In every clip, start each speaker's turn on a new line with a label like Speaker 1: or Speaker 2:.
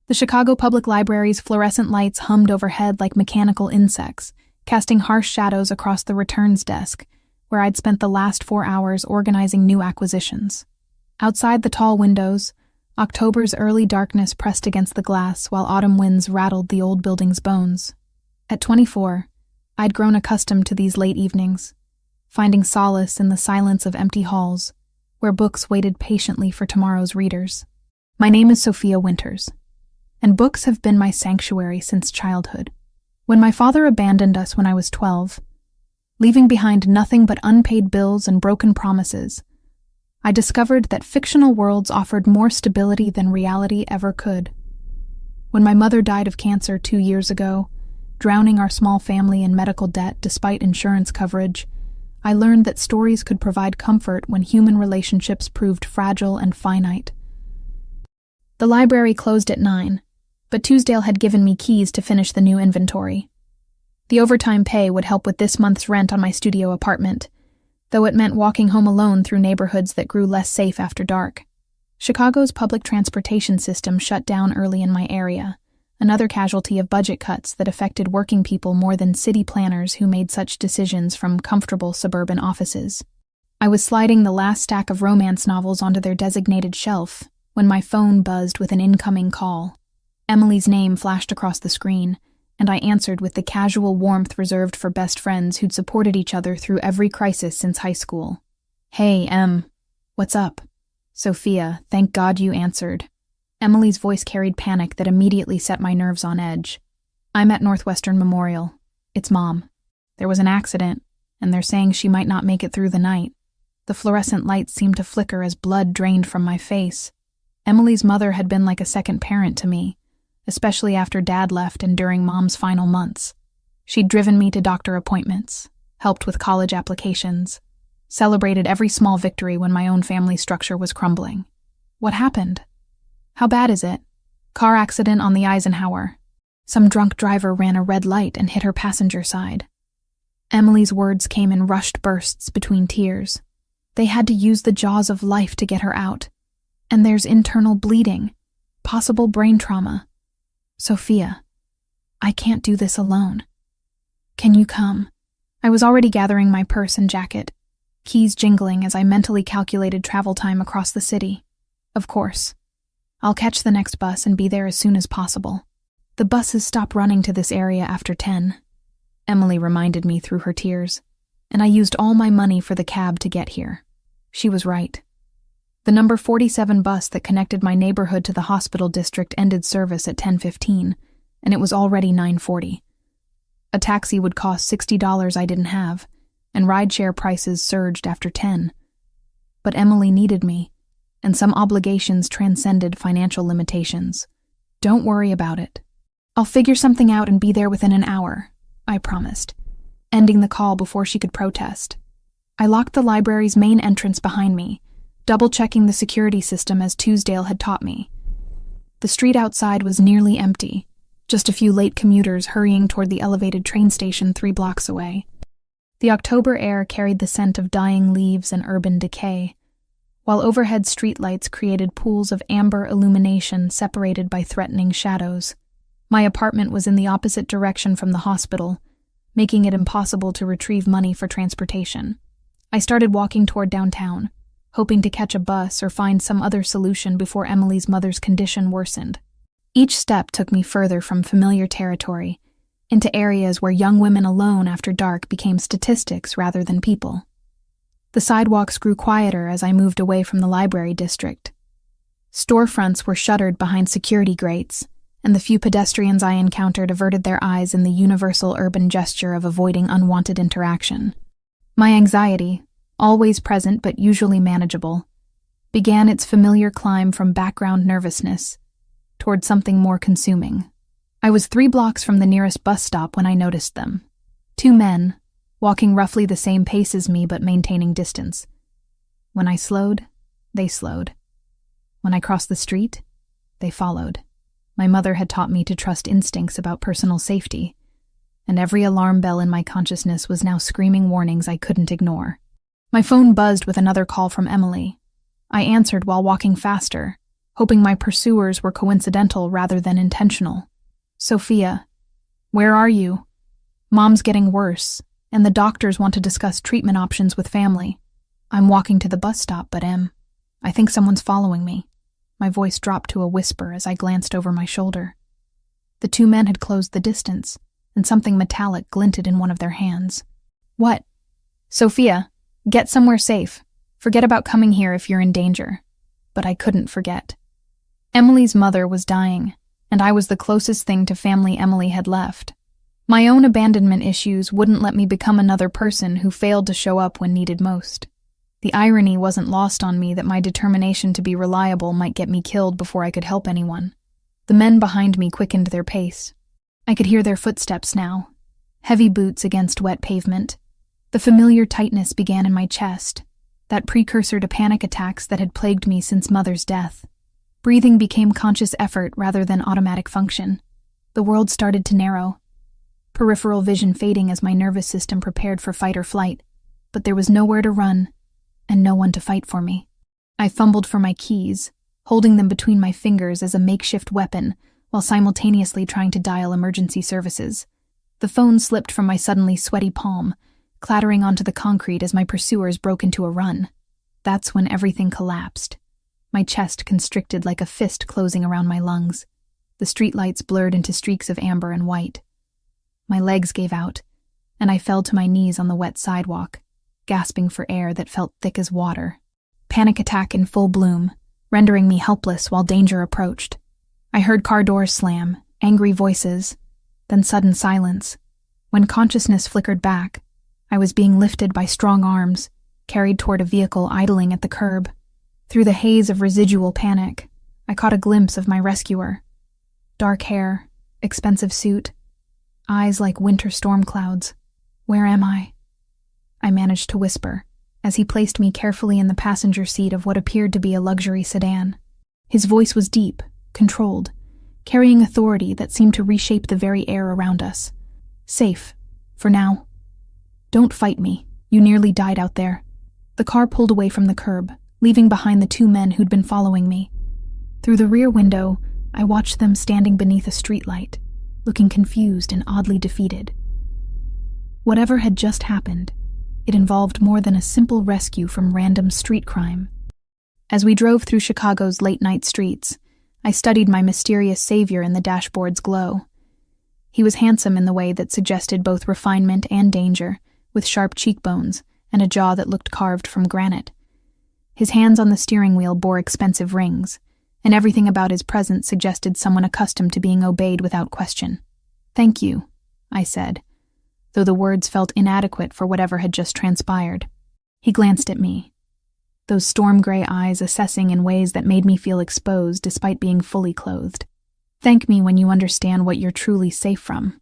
Speaker 1: The Chicago Public Library's fluorescent lights hummed overhead like mechanical insects, casting harsh shadows across the returns desk, where I'd spent the last 4 hours organizing new acquisitions. Outside the tall windows, October's early darkness pressed against the glass while autumn winds rattled the old building's bones. At 24, I'd grown accustomed to these late evenings, finding solace in the silence of empty halls, where books waited patiently for tomorrow's readers. My name is Sophia Winters, and books have been my sanctuary since childhood. When my father abandoned us when I was 12, leaving behind nothing but unpaid bills and broken promises, I discovered that fictional worlds offered more stability than reality ever could. When my mother died of cancer 2 years ago, drowning our small family in medical debt despite insurance coverage, I learned that stories could provide comfort when human relationships proved fragile and finite. The library closed at 9, but Tuesdale had given me keys to finish the new inventory. The overtime pay would help with this month's rent on my studio apartment, though it meant walking home alone through neighborhoods that grew less safe after dark. Chicago's public transportation system shut down early in my area, another casualty of budget cuts that affected working people more than city planners who made such decisions from comfortable suburban offices. I was sliding the last stack of romance novels onto their designated shelf when my phone buzzed with an incoming call. Emily's name flashed across the screen, and I answered with the casual warmth reserved for best friends who'd supported each other through every crisis since high school. "Hey, Em. What's up?" "Sophia, thank God you answered." Emily's voice carried panic that immediately set my nerves on edge. "I'm at Northwestern Memorial. It's Mom. There was an accident, and they're saying she might not make it through the night." The fluorescent lights seemed to flicker as blood drained from my face. Emily's mother had been like a second parent to me, especially after Dad left and during Mom's final months. She'd driven me to doctor appointments, helped with college applications, celebrated every small victory when my own family structure was crumbling. "What happened? How bad is it?" "Car accident on the Eisenhower. Some drunk driver ran a red light and hit her passenger side." Emily's words came in rushed bursts between tears. "They had to use the jaws of life to get her out. And there's internal bleeding, possible brain trauma. Sophia, I can't do this alone. Can you come?" I was already gathering my purse and jacket, keys jingling as I mentally calculated travel time across the city. "Of course. I'll catch the next bus and be there as soon as possible. The buses stop running to this area after 10, Emily reminded me through her tears, and I used all my money for the cab to get here. She was right. The number 47 bus that connected my neighborhood to the hospital district ended service at 10:15, and it was already 9:40. A taxi would cost $60 I didn't have, and rideshare prices surged after 10. But Emily needed me, and some obligations transcended financial limitations. "Don't worry about it. I'll figure something out and be there within an hour," I promised, ending the call before she could protest. I locked the library's main entrance behind me, double-checking the security system as Tuesdale had taught me. The street outside was nearly empty, just a few late commuters hurrying toward the elevated train station 3 blocks away. The October air carried the scent of dying leaves and urban decay, while overhead streetlights created pools of amber illumination separated by threatening shadows. My apartment was in the opposite direction from the hospital, making it impossible to retrieve money for transportation. I started walking toward downtown, hoping to catch a bus or find some other solution before Emily's mother's condition worsened. Each step took me further from familiar territory, into areas where young women alone after dark became statistics rather than people. The sidewalks grew quieter as I moved away from the library district. Storefronts were shuttered behind security grates, and the few pedestrians I encountered averted their eyes in the universal urban gesture of avoiding unwanted interaction. My anxiety, always present but usually manageable, began its familiar climb from background nervousness toward something more consuming. I was 3 blocks from the nearest bus stop when I noticed them. 2 men, walking roughly the same pace as me but maintaining distance. When I slowed, they slowed. When I crossed the street, they followed. My mother had taught me to trust instincts about personal safety, and every alarm bell in my consciousness was now screaming warnings I couldn't ignore. My phone buzzed with another call from Emily. I answered while walking faster, hoping my pursuers were coincidental rather than intentional. "Sophia, where are you? Mom's getting worse, and the doctors want to discuss treatment options with family. I'm walking to the bus stop, but I think someone's following me." My voice dropped to a whisper as I glanced over my shoulder. The two men had closed the distance, and something metallic glinted in one of their hands. "What?" "Sophia, get somewhere safe. Forget about coming here if you're in danger." But I couldn't forget. Emily's mother was dying, and I was the closest thing to family Emily had left. My own abandonment issues wouldn't let me become another person who failed to show up when needed most. The irony wasn't lost on me that my determination to be reliable might get me killed before I could help anyone. The men behind me quickened their pace. I could hear their footsteps now, heavy boots against wet pavement. The familiar tightness began in my chest, that precursor to panic attacks that had plagued me since Mother's death. Breathing became conscious effort rather than automatic function. The world started to narrow, peripheral vision fading as my nervous system prepared for fight or flight, but there was nowhere to run, and no one to fight for me. I fumbled for my keys, holding them between my fingers as a makeshift weapon, while simultaneously trying to dial emergency services. The phone slipped from my suddenly sweaty palm, clattering onto the concrete as my pursuers broke into a run. That's when everything collapsed. My chest constricted like a fist closing around my lungs. The streetlights blurred into streaks of amber and white. My legs gave out, and I fell to my knees on the wet sidewalk, gasping for air that felt thick as water. Panic attack in full bloom, rendering me helpless while danger approached. I heard car doors slam, angry voices, then sudden silence. When consciousness flickered back, I was being lifted by strong arms, carried toward a vehicle idling at the curb. Through the haze of residual panic, I caught a glimpse of my rescuer. Dark hair, expensive suit, eyes like winter storm clouds. "Where am I?" I managed to whisper, as he placed me carefully in the passenger seat of what appeared to be a luxury sedan. His voice was deep, controlled, carrying authority that seemed to reshape the very air around us. "Safe, for now. Don't fight me. You nearly died out there." The car pulled away from the curb, leaving behind the two men who'd been following me. Through the rear window, I watched them standing beneath a streetlight, looking confused and oddly defeated. Whatever had just happened, it involved more than a simple rescue from random street crime. As we drove through Chicago's late-night streets, I studied my mysterious savior in the dashboard's glow. He was handsome in the way that suggested both refinement and danger, with sharp cheekbones and a jaw that looked carved from granite. His hands on the steering wheel bore expensive rings, and everything about his presence suggested someone accustomed to being obeyed without question. "Thank you," I said, though the words felt inadequate for whatever had just transpired. He glanced at me, those storm-gray eyes assessing in ways that made me feel exposed despite being fully clothed. "Thank me when you understand what you're truly safe from."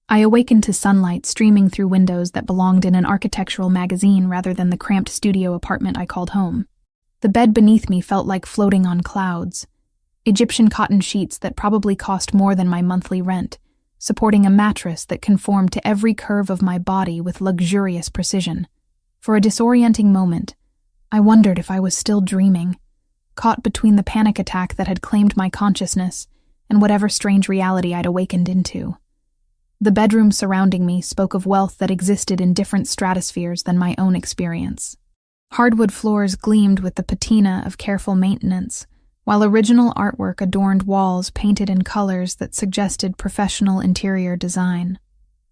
Speaker 1: I awakened to sunlight streaming through windows that belonged in an architectural magazine rather than the cramped studio apartment I called home. The bed beneath me felt like floating on clouds, Egyptian cotton sheets that probably cost more than my monthly rent, supporting a mattress that conformed to every curve of my body with luxurious precision. For a disorienting moment, I wondered if I was still dreaming, caught between the panic attack that had claimed my consciousness and whatever strange reality I'd awakened into. The bedroom surrounding me spoke of wealth that existed in different stratospheres than my own experience. Hardwood floors gleamed with the patina of careful maintenance, while original artwork adorned walls painted in colors that suggested professional interior design.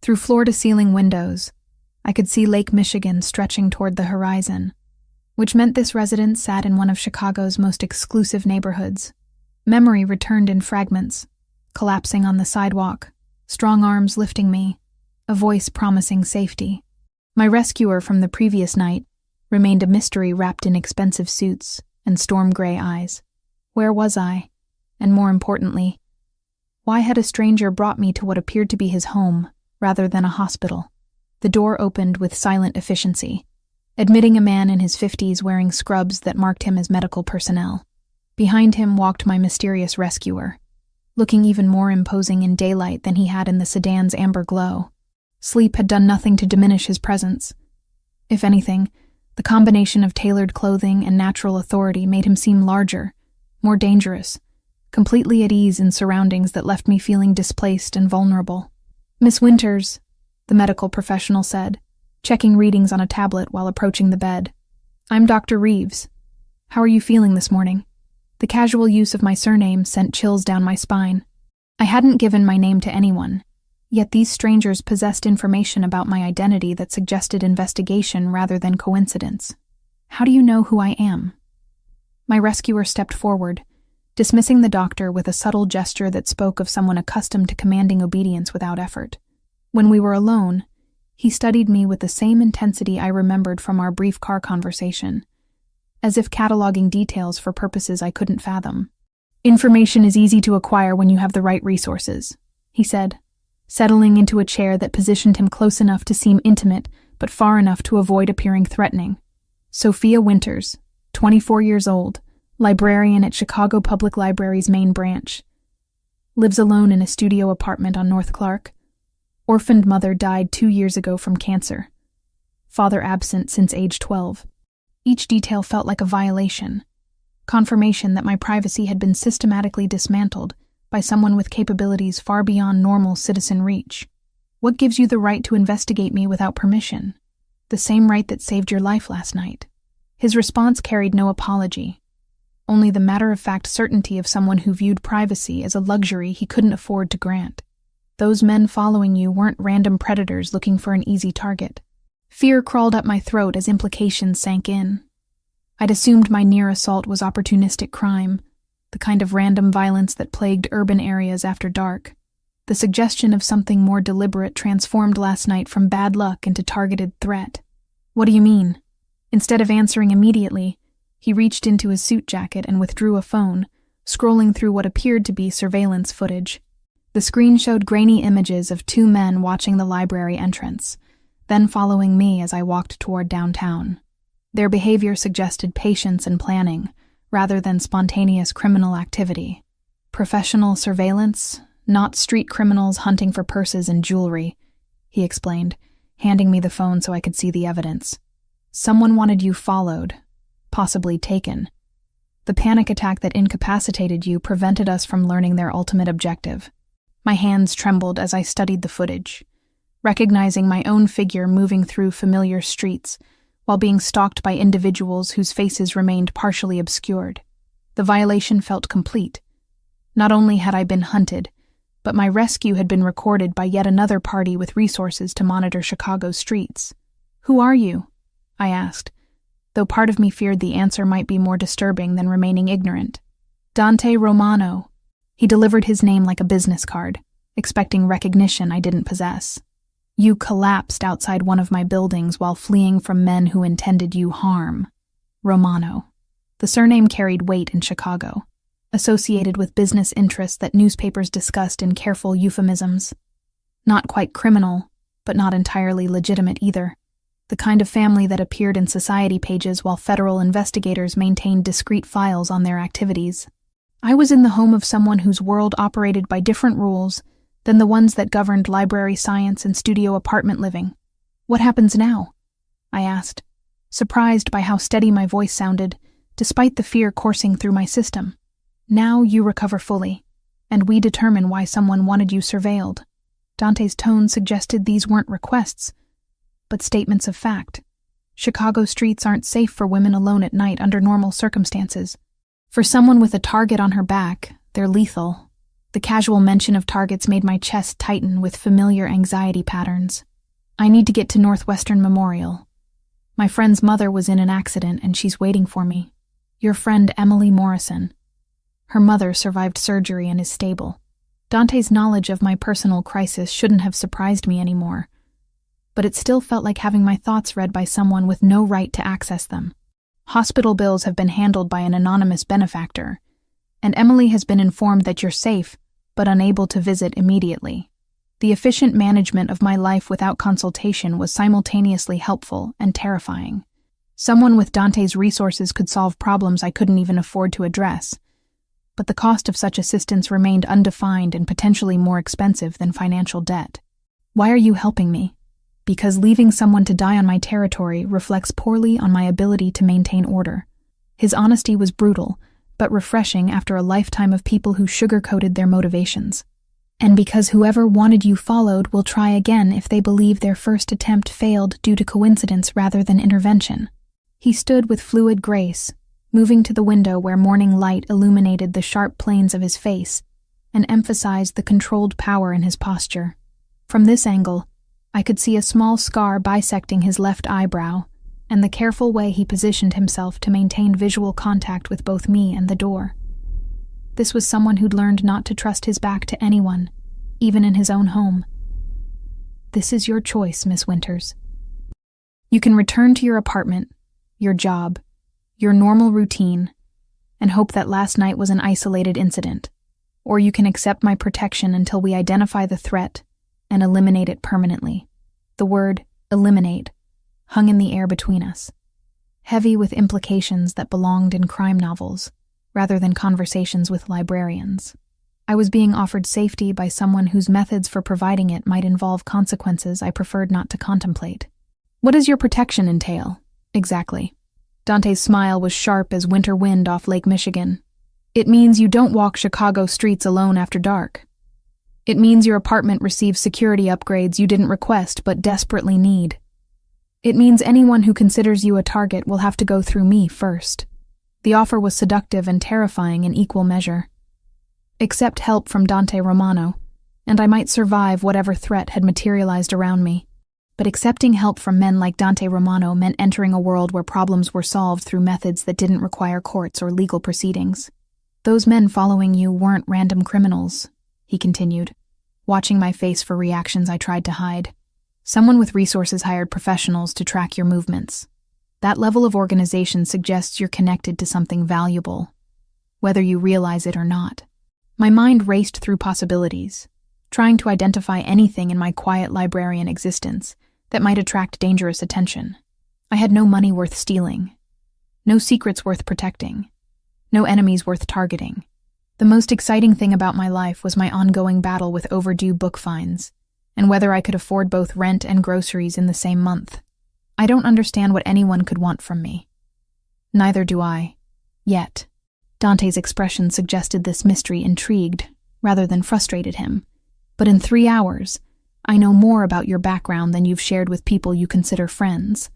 Speaker 1: Through floor-to-ceiling windows, I could see Lake Michigan stretching toward the horizon, which meant this residence sat in one of Chicago's most exclusive neighborhoods. Memory returned in fragments, collapsing on the sidewalk, strong arms lifting me, a voice promising safety. My rescuer from the previous night remained a mystery wrapped in expensive suits and storm-gray eyes. Where was I? And more importantly, why had a stranger brought me to what appeared to be his home rather than a hospital? The door opened with silent efficiency, admitting a man in his 50s wearing scrubs that marked him as medical personnel. Behind him walked my mysterious rescuer, looking even more imposing in daylight than he had in the sedan's amber glow. Sleep had done nothing to diminish his presence. If anything, the combination of tailored clothing and natural authority made him seem larger, more dangerous, completely at ease in surroundings that left me feeling displaced and vulnerable. "Miss Winters," the medical professional said, checking readings on a tablet while approaching the bed. "I'm Dr. Reeves. How are you feeling this morning?" The casual use of my surname sent chills down my spine. I hadn't given my name to anyone, yet these strangers possessed information about my identity that suggested investigation rather than coincidence. "How do you know who I am?" My rescuer stepped forward, dismissing the doctor with a subtle gesture that spoke of someone accustomed to commanding obedience without effort. When we were alone, he studied me with the same intensity I remembered from our brief car conversation, as if cataloging details for purposes I couldn't fathom. "Information is easy to acquire when you have the right resources," he said, settling into a chair that positioned him close enough to seem intimate but far enough to avoid appearing threatening. "Sophia Winters, 24 years old, librarian at Chicago Public Library's main branch. Lives alone in a studio apartment on North Clark. Orphaned mother died 2 years ago from cancer. Father absent since age 12. Each detail felt like a violation. Confirmation that my privacy had been systematically dismantled by someone with capabilities far beyond normal citizen reach. "What gives you the right to investigate me without permission? The same right that saved your life last night." His response carried no apology, only the matter-of-fact certainty of someone who viewed privacy as a luxury he couldn't afford to grant. "Those men following you weren't random predators looking for an easy target." Fear crawled up my throat as implications sank in. I'd assumed my near assault was opportunistic crime, the kind of random violence that plagued urban areas after dark. The suggestion of something more deliberate transformed last night from bad luck into targeted threat. "What do you mean?" Instead of answering immediately, he reached into his suit jacket and withdrew a phone, scrolling through what appeared to be surveillance footage. The screen showed grainy images of 2 men watching the library entrance, then following me as I walked toward downtown. Their behavior suggested patience and planning, rather than spontaneous criminal activity. "Professional surveillance, not street criminals hunting for purses and jewelry," he explained, handing me the phone so I could see the evidence. "Someone wanted you followed, possibly taken. The panic attack that incapacitated you prevented us from learning their ultimate objective." My hands trembled as I studied the footage, recognizing my own figure moving through familiar streets while being stalked by individuals whose faces remained partially obscured. The violation felt complete. Not only had I been hunted, but my rescue had been recorded by yet another party with resources to monitor Chicago's streets. "Who are you?" I asked, though part of me feared the answer might be more disturbing than remaining ignorant. "Dante Romano." He delivered his name like a business card, expecting recognition I didn't possess. "You collapsed outside one of my buildings while fleeing from men who intended you harm." Romano. The surname carried weight in Chicago, associated with business interests that newspapers discussed in careful euphemisms. Not quite criminal, but not entirely legitimate either. The kind of family that appeared in society pages while federal investigators maintained discreet files on their activities. I was in the home of someone whose world operated by different rules than the ones that governed library science and studio apartment living. "What happens now?" I asked, surprised by how steady my voice sounded, despite the fear coursing through my system. "Now you recover fully, and we determine why someone wanted you surveilled." Dante's tone suggested these weren't requests, but statements of fact. Chicago streets aren't safe for women alone at night under normal circumstances. For someone with a target on her back, they're lethal. The casual mention of targets made my chest tighten with familiar anxiety patterns. "I need to get to Northwestern Memorial. My friend's mother was in an accident and she's waiting for me. Your friend Emily Morrison. Her mother survived surgery and is stable." Dante's knowledge of my personal crisis shouldn't have surprised me anymore, but it still felt like having my thoughts read by someone with no right to access them. "Hospital bills have been handled by an anonymous benefactor, and Emily has been informed that you're safe, but unable to visit immediately." The efficient management of my life without consultation was simultaneously helpful and terrifying. Someone with Dante's resources could solve problems I couldn't even afford to address, but the cost of such assistance remained undefined and potentially more expensive than financial debt. "Why are you helping me?" "Because leaving someone to die on my territory reflects poorly on my ability to maintain order." His honesty was brutal, but refreshing after a lifetime of people who sugar-coated their motivations. And because whoever wanted you followed will try again if they believe their first attempt failed due to coincidence rather than intervention. He stood with fluid grace, moving to the window where morning light illuminated the sharp planes of his face and emphasized the controlled power in his posture. From this angle, I could see a small scar bisecting his left eyebrow and the careful way he positioned himself to maintain visual contact with both me and the door. This was someone who'd learned not to trust his back to anyone, even in his own home. This is your choice, Miss Winters. You can return to your apartment, your job, your normal routine, and hope that last night was an isolated incident. Or you can accept my protection until we identify the threat and eliminate it permanently. The word eliminate hung in the air between us, heavy with implications that belonged in crime novels, rather than conversations with librarians. I was being offered safety by someone whose methods for providing it might involve consequences I preferred not to contemplate. What does your protection entail, exactly? Dante's smile was sharp as winter wind off Lake Michigan. It means you don't walk Chicago streets alone after dark. It means your apartment receives security upgrades you didn't request but desperately need. It means anyone who considers you a target will have to go through me first. The offer was seductive and terrifying in equal measure. Accept help from Dante Romano, and I might survive whatever threat had materialized around me. But accepting help from men like Dante Romano meant entering a world where problems were solved through methods that didn't require courts or legal proceedings. Those men following you weren't random criminals, he continued, watching my face for reactions I tried to hide. Someone with resources hired professionals to track your movements. That level of organization suggests you're connected to something valuable, whether you realize it or not. My mind raced through possibilities, trying to identify anything in my quiet librarian existence that might attract dangerous attention. I had no money worth stealing, no secrets worth protecting, no enemies worth targeting. The most exciting thing about my life was my ongoing battle with overdue book fines, and whether I could afford both rent and groceries in the same month. I don't understand what anyone could want from me. Neither do I. Yet. Dante's expression suggested this mystery intrigued, rather than frustrated him. But in 3 hours, I know more about your background than you've shared with people you consider friends.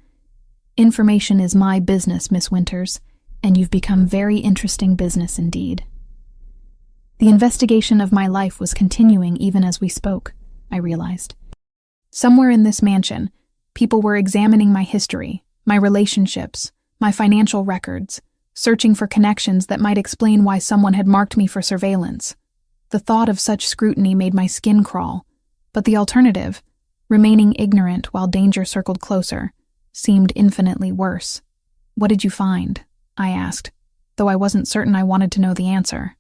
Speaker 1: Information is my business, Miss Winters, and you've become very interesting business indeed. The investigation of my life was continuing even as we spoke, I realized. Somewhere in this mansion, people were examining my history, my relationships, my financial records, searching for connections that might explain why someone had marked me for surveillance. The thought of such scrutiny made my skin crawl, but the alternative, remaining ignorant while danger circled closer, seemed infinitely worse. What did you find? I asked, though I wasn't certain I wanted to know the answer.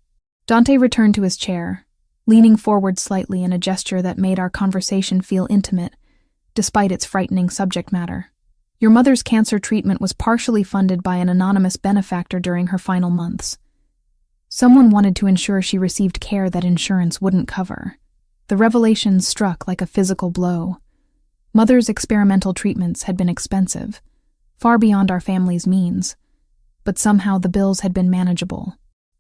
Speaker 1: Dante returned to his chair, leaning forward slightly in a gesture that made our conversation feel intimate, despite its frightening subject matter. Your mother's cancer treatment was partially funded by an anonymous benefactor during her final months. Someone wanted to ensure she received care that insurance wouldn't cover. The revelation struck like a physical blow. Mother's experimental treatments had been expensive, far beyond our family's means, but somehow the bills had been manageable.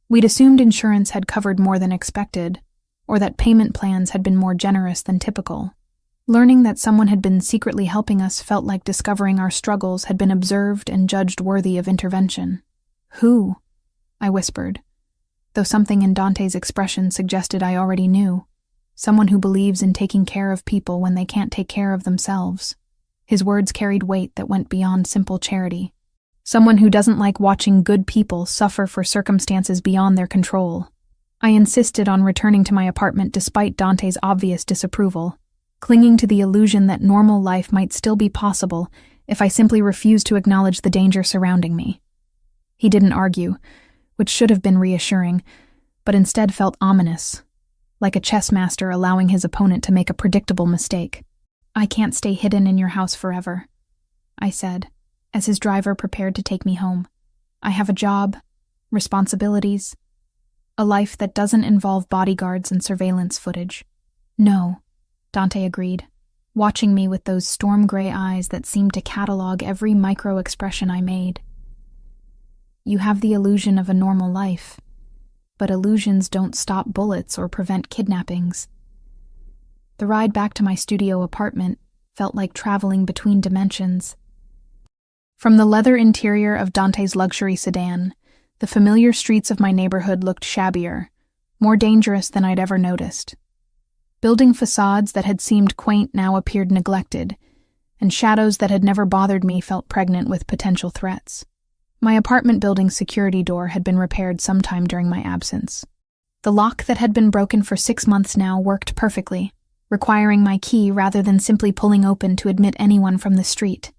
Speaker 1: We'd assumed insurance had covered more than expected, or that payment plans had been more generous than typical. Learning that someone had been secretly helping us felt like discovering our struggles had been observed and judged worthy of intervention. Who? I whispered, though something in Dante's expression suggested I already knew. Someone who believes in taking care of people when they can't take care of themselves. His words carried weight that went beyond simple charity. Someone who doesn't like watching good people suffer for circumstances beyond their control. I insisted on returning to my apartment despite Dante's obvious disapproval, clinging to the illusion that normal life might still be possible if I simply refused to acknowledge the danger surrounding me. He didn't argue, which should have been reassuring, but instead felt ominous, like a chess master allowing his opponent to make a predictable mistake. I can't stay hidden in your house forever, I said, as his driver prepared to take me home. I have a job, responsibilities, a life that doesn't involve bodyguards and surveillance footage. No, Dante agreed, watching me with those storm-gray eyes that seemed to catalog every micro-expression I made. You have the illusion of a normal life, but illusions don't stop bullets or prevent kidnappings. The ride back to my studio apartment felt like traveling between dimensions. From the leather interior of Dante's luxury sedan, the familiar streets of my neighborhood looked shabbier, more dangerous than I'd ever noticed. Building facades that had seemed quaint now appeared neglected, and shadows that had never bothered me felt pregnant with potential threats. My apartment building's security door had been repaired sometime during my absence. The lock that had been broken for 6 months now worked perfectly, requiring my key rather than simply pulling open to admit anyone from the street.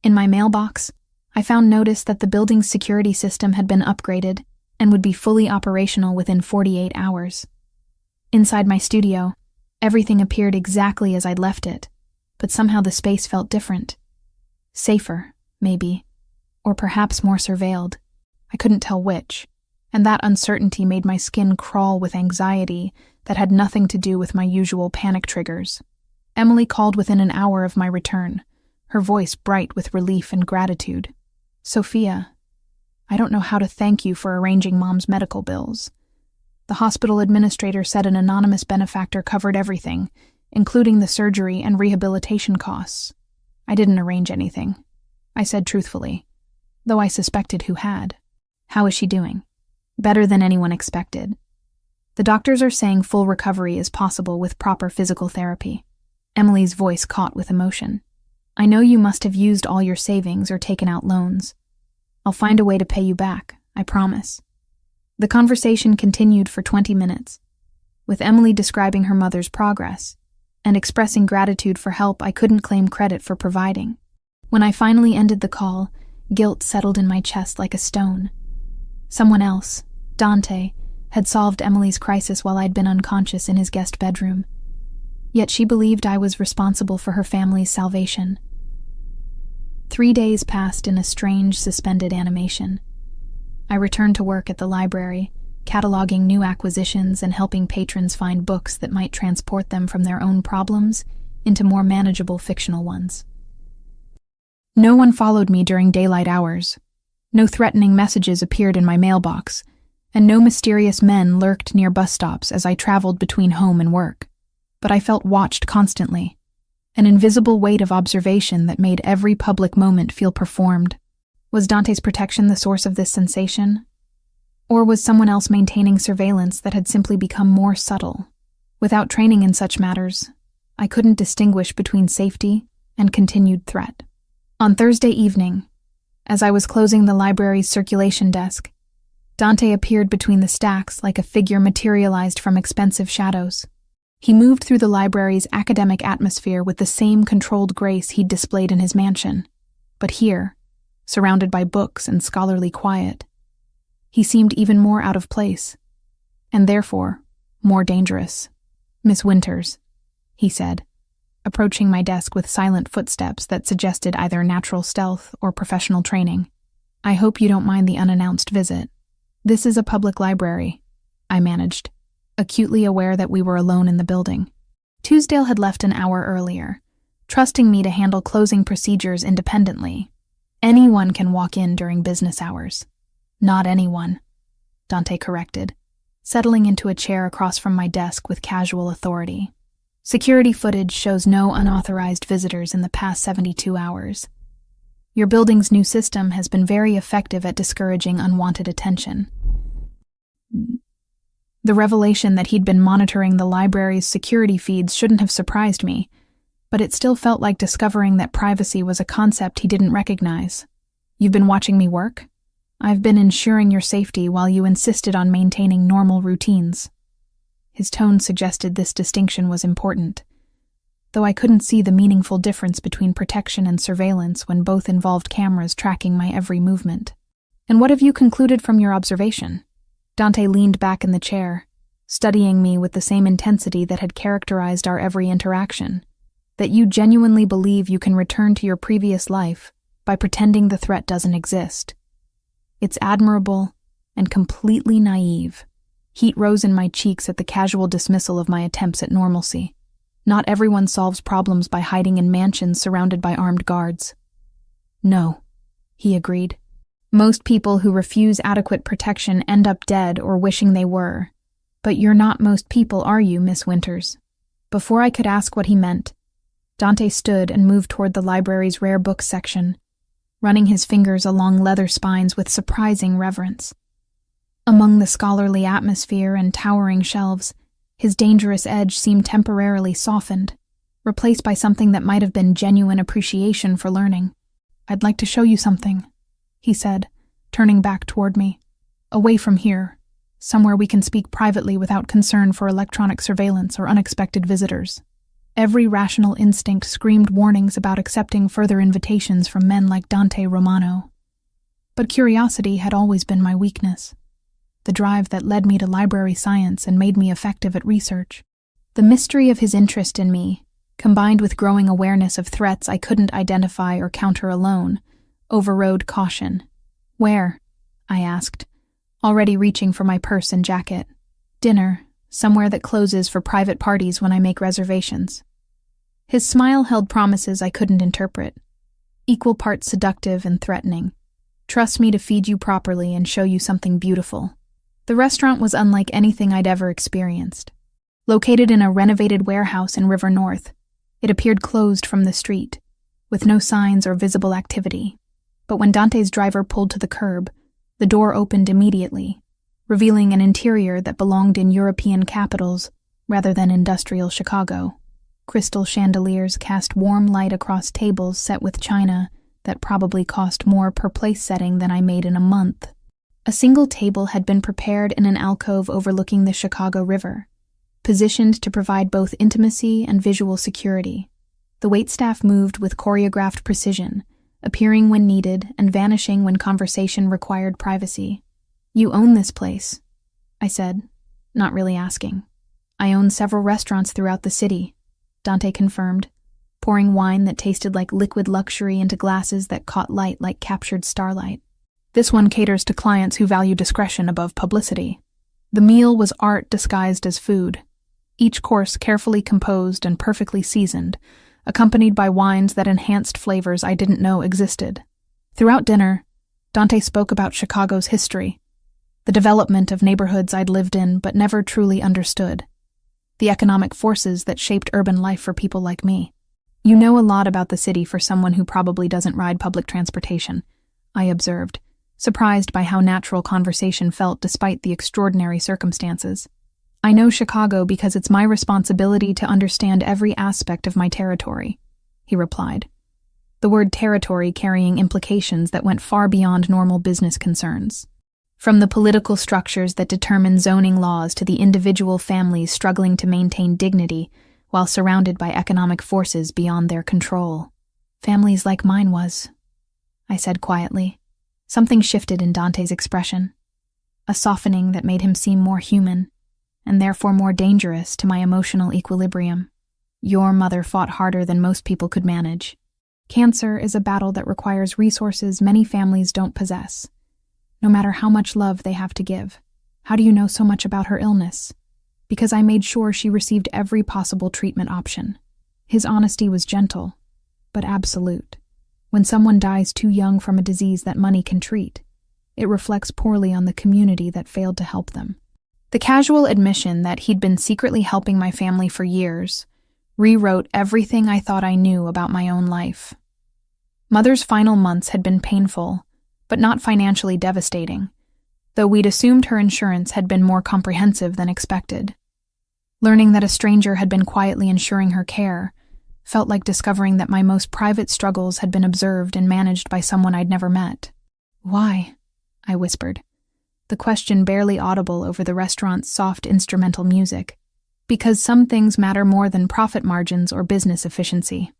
Speaker 1: In my mailbox, I found notice that the building's security system had been upgraded and would be fully operational within 48 hours. Inside my studio, everything appeared exactly as I'd left it, but somehow the space felt different. Safer, maybe, or perhaps more surveilled. I couldn't tell which, and that uncertainty made my skin crawl with anxiety that had nothing to do with my usual panic triggers. Emily called within an hour of my return, her voice bright with relief and gratitude. "Sophia, I don't know how to thank you for arranging Mom's medical bills. The hospital administrator said an anonymous benefactor covered everything, including the surgery and rehabilitation costs. I didn't arrange anything," I said truthfully, though I suspected who had. "How is she doing?" "Better than anyone expected. The doctors are saying full recovery is possible with proper physical therapy." Emily's voice caught with emotion. "I know you must have used all your savings or taken out loans. I'll find a way to pay you back, I promise." The conversation continued for 20 minutes, with Emily describing her mother's progress and expressing gratitude for help I couldn't claim credit for providing. When I finally ended the call, guilt settled in my chest like a stone. Someone else, Dante, had solved Emily's crisis while I'd been unconscious in his guest bedroom. Yet she believed I was responsible for her family's salvation. 3 days passed in a strange, suspended animation. I returned to work at the library, cataloging new acquisitions and helping patrons find books that might transport them from their own problems into more manageable fictional ones. No one followed me during daylight hours. No threatening messages appeared in my mailbox, and no mysterious men lurked near bus stops as I traveled between home and work. But I felt watched constantly, an invisible weight of observation that made every public moment feel performed. Was Dante's protection the source of this sensation? Or was someone else maintaining surveillance that had simply become more subtle? Without training in such matters, I couldn't distinguish between safety and continued threat. On Thursday evening, as I was closing the library's circulation desk, Dante appeared between the stacks like a figure materialized from expensive shadows. He moved through the library's academic atmosphere with the same controlled grace he'd displayed in his mansion. But here, surrounded by books and scholarly quiet, he seemed even more out of place, and therefore more dangerous. "Miss Winters," he said, approaching my desk with silent footsteps that suggested either natural stealth or professional training. "I hope you don't mind the unannounced visit. This is a public library," I managed, acutely aware that we were alone in the building. Tuesdale had left an hour earlier, trusting me to handle closing procedures independently. "Anyone can walk in during business hours." "Not anyone," Dante corrected, settling into a chair across from my desk with casual authority. "Security footage shows no unauthorized visitors in the past 72 hours. Your building's new system has been very effective at discouraging unwanted attention." The revelation that he'd been monitoring the library's security feeds shouldn't have surprised me, but it still felt like discovering that privacy was a concept he didn't recognize. "You've been watching me work? I've been ensuring your safety while you insisted on maintaining normal routines." His tone suggested this distinction was important, though I couldn't see the meaningful difference between protection and surveillance when both involved cameras tracking my every movement. "And what have you concluded from your observation?" Dante leaned back in the chair, studying me with the same intensity that had characterized our every interaction. "That you genuinely believe you can return to your previous life by pretending the threat doesn't exist. It's admirable and completely naive." Heat rose in my cheeks at the casual dismissal of my attempts at normalcy. Not everyone solves problems by hiding in mansions surrounded by armed guards. "No," he agreed. Most people who refuse adequate protection end up dead or wishing they were. But you're not most people, are you, Miss Winters? Before I could ask what he meant, Dante stood and moved toward the library's rare books section, running his fingers along leather spines with surprising reverence. Among the scholarly atmosphere and towering shelves, his dangerous edge seemed temporarily softened, replaced by something that might have been genuine appreciation for learning. "I'd like to show you something," he said, turning back toward me. "Away from here, somewhere we can speak privately without concern for electronic surveillance or unexpected visitors." Every rational instinct screamed warnings about accepting further invitations from men like Dante Romano. But curiosity had always been my weakness, the drive that led me to library science and made me effective at research. The mystery of his interest in me, combined with growing awareness of threats I couldn't identify or counter alone, overrode caution. "Where?" I asked, already reaching for my purse and jacket. "Dinner, somewhere that closes for private parties when I make reservations." His smile held promises I couldn't interpret, equal parts seductive and threatening. "Trust me to feed you properly and show you something beautiful." The restaurant was unlike anything I'd ever experienced. Located in a renovated warehouse in River North, it appeared closed from the street, with no signs or visible activity. But when Dante's driver pulled to the curb, the door opened immediately, revealing an interior that belonged in European capitals rather than industrial Chicago. Crystal chandeliers cast warm light across tables set with china that probably cost more per place setting than I made in a month. A single table had been prepared in an alcove overlooking the Chicago River, positioned to provide both intimacy and visual security. The waitstaff moved with choreographed precision, appearing when needed and vanishing when conversation required privacy. "You own this place," I said, not really asking. "I own several restaurants throughout the city," Dante confirmed, pouring wine that tasted like liquid luxury into glasses that caught light like captured starlight. "This one caters to clients who value discretion above publicity." The meal was art disguised as food, each course carefully composed and perfectly seasoned, accompanied by wines that enhanced flavors I didn't know existed. Throughout dinner, Dante spoke about Chicago's history, the development of neighborhoods I'd lived in but never truly understood, the economic forces that shaped urban life for people like me. "You know a lot about the city for someone who probably doesn't ride public transportation," I observed, surprised by how natural conversation felt despite the extraordinary circumstances. "I know Chicago because it's my responsibility to understand every aspect of my territory," he replied, the word territory carrying implications that went far beyond normal business concerns. From the political structures that determine zoning laws to the individual families struggling to maintain dignity while surrounded by economic forces beyond their control. "Families like mine was," I said quietly. Something shifted in Dante's expression, a softening that made him seem more human, and therefore more dangerous to my emotional equilibrium. "Your mother fought harder than most people could manage. Cancer is a battle that requires resources many families don't possess, no matter how much love they have to give. How do you know so much about her illness?" "Because I made sure she received every possible treatment option." His honesty was gentle, but absolute. When someone dies too young from a disease that money can treat, it reflects poorly on the community that failed to help them. The casual admission that he'd been secretly helping my family for years rewrote everything I thought I knew about my own life. Mother's final months had been painful, but not financially devastating, though we'd assumed her insurance had been more comprehensive than expected. Learning that a stranger had been quietly ensuring her care felt like discovering that my most private struggles had been observed and managed by someone I'd never met. "Why?" I whispered, the question barely audible over the restaurant's soft instrumental music. "Because some things matter more than profit margins or business efficiency."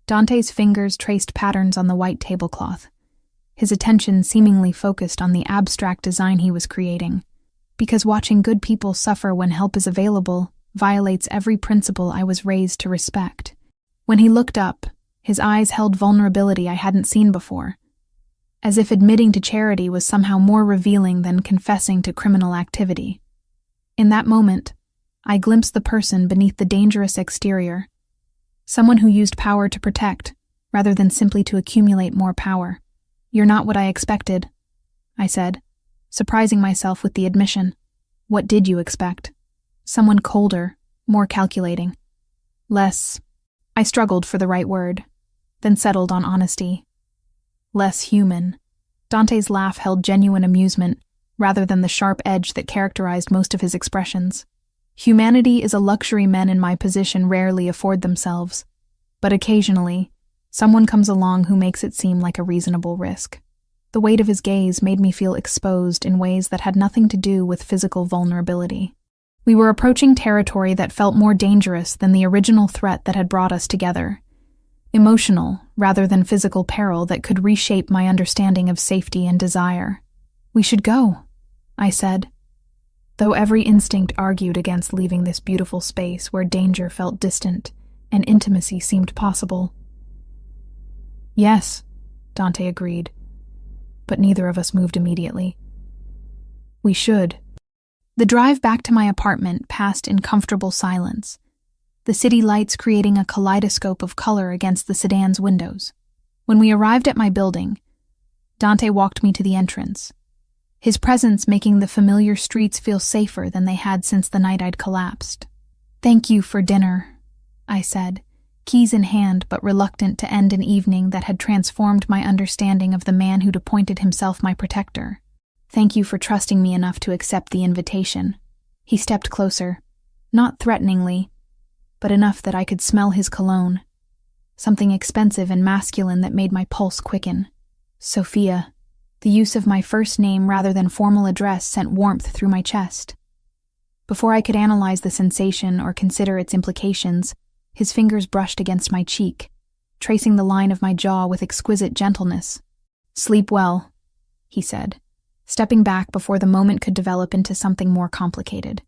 Speaker 1: Dante's fingers traced patterns on the white tablecloth, his attention seemingly focused on the abstract design he was creating. "Because watching good people suffer when help is available violates every principle I was raised to respect." When he looked up, his eyes held vulnerability I hadn't seen before, as if admitting to charity was somehow more revealing than confessing to criminal activity. In that moment, I glimpsed the person beneath the dangerous exterior, someone who used power to protect, rather than simply to accumulate more power. "You're not what I expected," I said, surprising myself with the admission. What did you expect? Someone colder, more calculating. Less. I struggled for the right word, then settled on honesty. Less human. Dante's laugh held genuine amusement, rather than the sharp edge that characterized most of his expressions. Humanity is a luxury men in my position rarely afford themselves, but occasionally, someone comes along who makes it seem like a reasonable risk. The weight of his gaze made me feel exposed in ways that had nothing to do with physical vulnerability. We were approaching territory that felt more dangerous than the original threat that had brought us together. Emotional, rather than physical peril that could reshape my understanding of safety and desire. We should go, I said, though every instinct argued against leaving this beautiful space where danger felt distant and intimacy seemed possible. Yes, Dante agreed, but neither of us moved immediately. We should. The drive back to my apartment passed in comfortable silence, the city lights creating a kaleidoscope of color against the sedan's windows. When we arrived at my building, Dante walked me to the entrance, his presence making the familiar streets feel safer than they had since the night I'd collapsed. Thank you for dinner, I said, keys in hand but reluctant to end an evening that had transformed my understanding of the man who'd appointed himself my protector. Thank you for trusting me enough to accept the invitation. He stepped closer, not threateningly, but enough that I could smell his cologne, something expensive and masculine that made my pulse quicken. Sophia. The use of my first name rather than formal address sent warmth through my chest. Before I could analyze the sensation or consider its implications, his fingers brushed against my cheek, tracing the line of my jaw with exquisite gentleness. Sleep well, he said, stepping back before the moment could develop into something more complicated.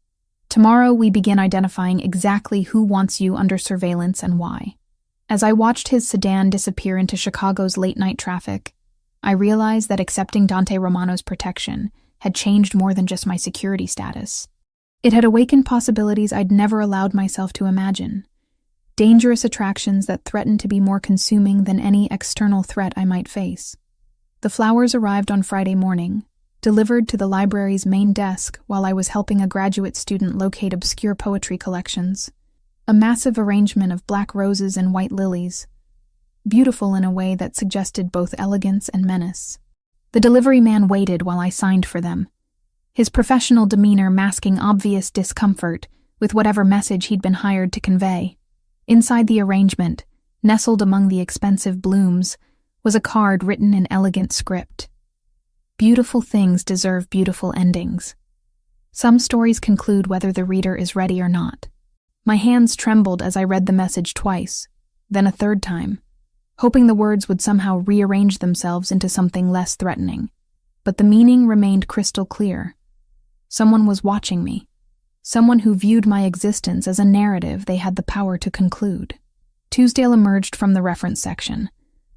Speaker 1: Tomorrow we begin identifying exactly who wants you under surveillance and why. As I watched his sedan disappear into Chicago's late-night traffic, I realized that accepting Dante Romano's protection had changed more than just my security status. It had awakened possibilities I'd never allowed myself to imagine. Dangerous attractions that threatened to be more consuming than any external threat I might face. The flowers arrived on Friday morning, delivered to the library's main desk while I was helping a graduate student locate obscure poetry collections. A massive arrangement of black roses and white lilies, beautiful in a way that suggested both elegance and menace. The delivery man waited while I signed for them, his professional demeanor masking obvious discomfort with whatever message he'd been hired to convey. Inside the arrangement, nestled among the expensive blooms, was a card written in elegant script. Beautiful things deserve beautiful endings. Some stories conclude whether the reader is ready or not. My hands trembled as I read the message twice, then a third time, hoping the words would somehow rearrange themselves into something less threatening. But the meaning remained crystal clear. Someone was watching me. Someone who viewed my existence as a narrative they had the power to conclude. Tuesdale emerged from the reference section,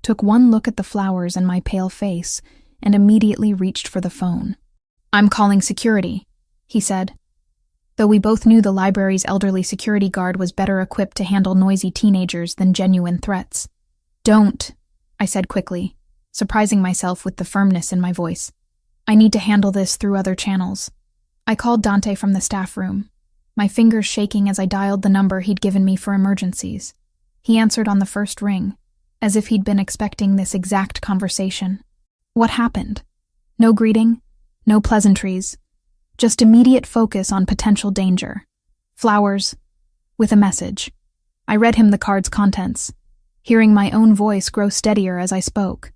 Speaker 1: took one look at the flowers and my pale face, and immediately reached for the phone. I'm calling security, he said. Though we both knew the library's elderly security guard was better equipped to handle noisy teenagers than genuine threats. Don't, I said quickly, surprising myself with the firmness in my voice. I need to handle this through other channels. I called Dante from the staff room, my fingers shaking as I dialed the number he'd given me for emergencies. He answered on the first ring, as if he'd been expecting this exact conversation. What happened? No greeting, no pleasantries, just immediate focus on potential danger. Flowers, with a message. I read him the card's contents, hearing my own voice grow steadier as I spoke.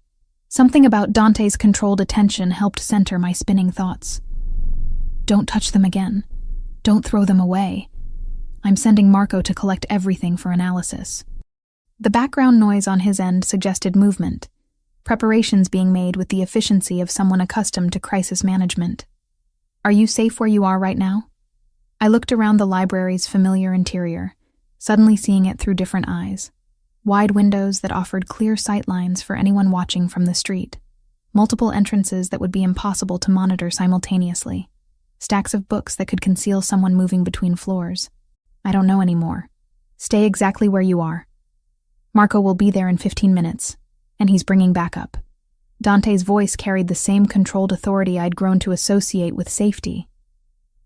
Speaker 1: Something about Dante's controlled attention helped center my spinning thoughts. Don't touch them again. Don't throw them away. I'm sending Marco to collect everything for analysis. The background noise on his end suggested movement, preparations being made with the efficiency of someone accustomed to crisis management. Are you safe where you are right now? I looked around the library's familiar interior, suddenly seeing it through different eyes. Wide windows that offered clear sightlines for anyone watching from the street. Multiple entrances that would be impossible to monitor simultaneously. Stacks of books that could conceal someone moving between floors. I don't know anymore. Stay exactly where you are. Marco will be there in 15 minutes, and he's bringing backup. Dante's voice carried the same controlled authority I'd grown to associate with safety.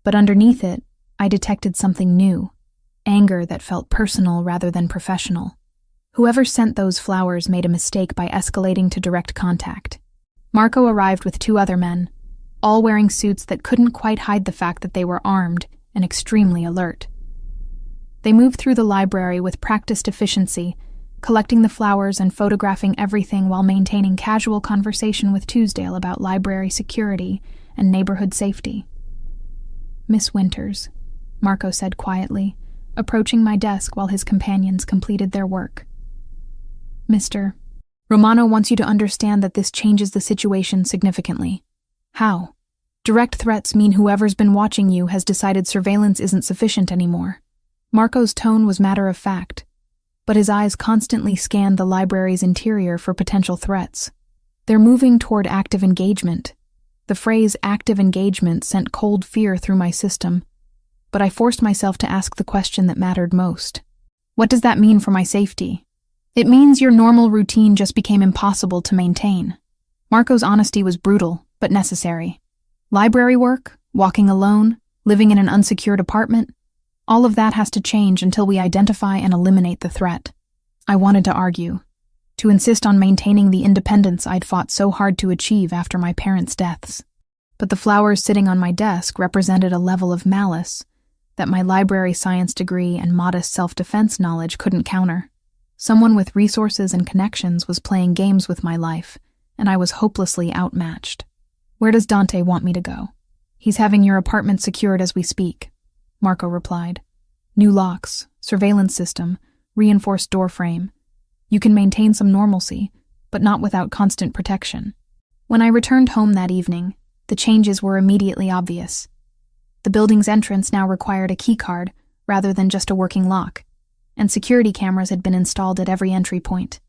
Speaker 1: But underneath it, I detected something new, anger that felt personal rather than professional. Whoever sent those flowers made a mistake by escalating to direct contact. Marco arrived with 2 other men, all wearing suits that couldn't quite hide the fact that they were armed and extremely alert. They moved through the library with practiced efficiency, collecting the flowers and photographing everything while maintaining casual conversation with Tuesdale about library security and neighborhood safety. "Miss Winters," Marco said quietly, approaching my desk while his companions completed their work. "Mr. Romano wants you to understand that this changes the situation significantly." "How?" "Direct threats mean whoever's been watching you has decided surveillance isn't sufficient anymore." Marco's tone was matter of fact, but his eyes constantly scanned the library's interior for potential threats. "They're moving toward active engagement." The phrase active engagement sent cold fear through my system, but I forced myself to ask the question that mattered most. "What does that mean for my safety?" "It means your normal routine just became impossible to maintain." Marco's honesty was brutal, but necessary. Library work, walking alone, living in an unsecured apartment, all of that has to change until we identify and eliminate the threat. I wanted to argue, to insist on maintaining the independence I'd fought so hard to achieve after my parents' deaths. But the flowers sitting on my desk represented a level of malice that my library science degree and modest self-defense knowledge couldn't counter. Someone with resources and connections was playing games with my life, and I was hopelessly outmatched. "Where does Dante want me to go?" "He's having your apartment secured as we speak," Marco replied. "New locks, surveillance system, reinforced door frame. You can maintain some normalcy, but not without constant protection." When I returned home that evening, the changes were immediately obvious. The building's entrance now required a keycard rather than just a working lock, and security cameras had been installed at every entry point.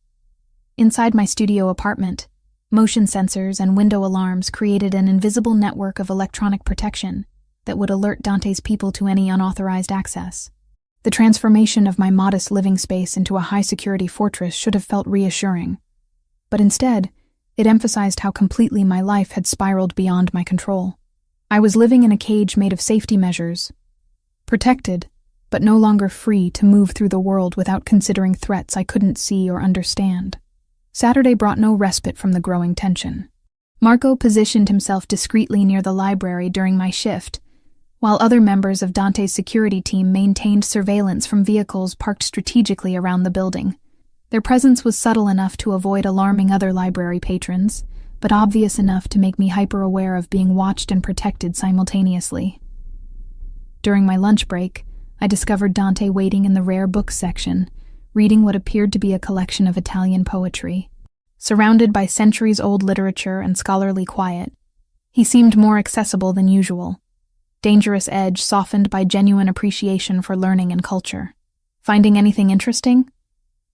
Speaker 1: Inside my studio apartment, motion sensors and window alarms created an invisible network of electronic protection that would alert Dante's people to any unauthorized access. The transformation of my modest living space into a high-security fortress should have felt reassuring, but instead, it emphasized how completely my life had spiraled beyond my control. I was living in a cage made of safety measures, protected, but no longer free to move through the world without considering threats I couldn't see or understand. Saturday brought no respite from the growing tension. Marco positioned himself discreetly near the library during my shift, while other members of Dante's security team maintained surveillance from vehicles parked strategically around the building. Their presence was subtle enough to avoid alarming other library patrons, but obvious enough to make me hyper-aware of being watched and protected simultaneously. During my lunch break, I discovered Dante waiting in the rare books section, reading what appeared to be a collection of Italian poetry. Surrounded by centuries-old literature and scholarly quiet, he seemed more accessible than usual. Dangerous edge softened by genuine appreciation for learning and culture. "Finding anything interesting?"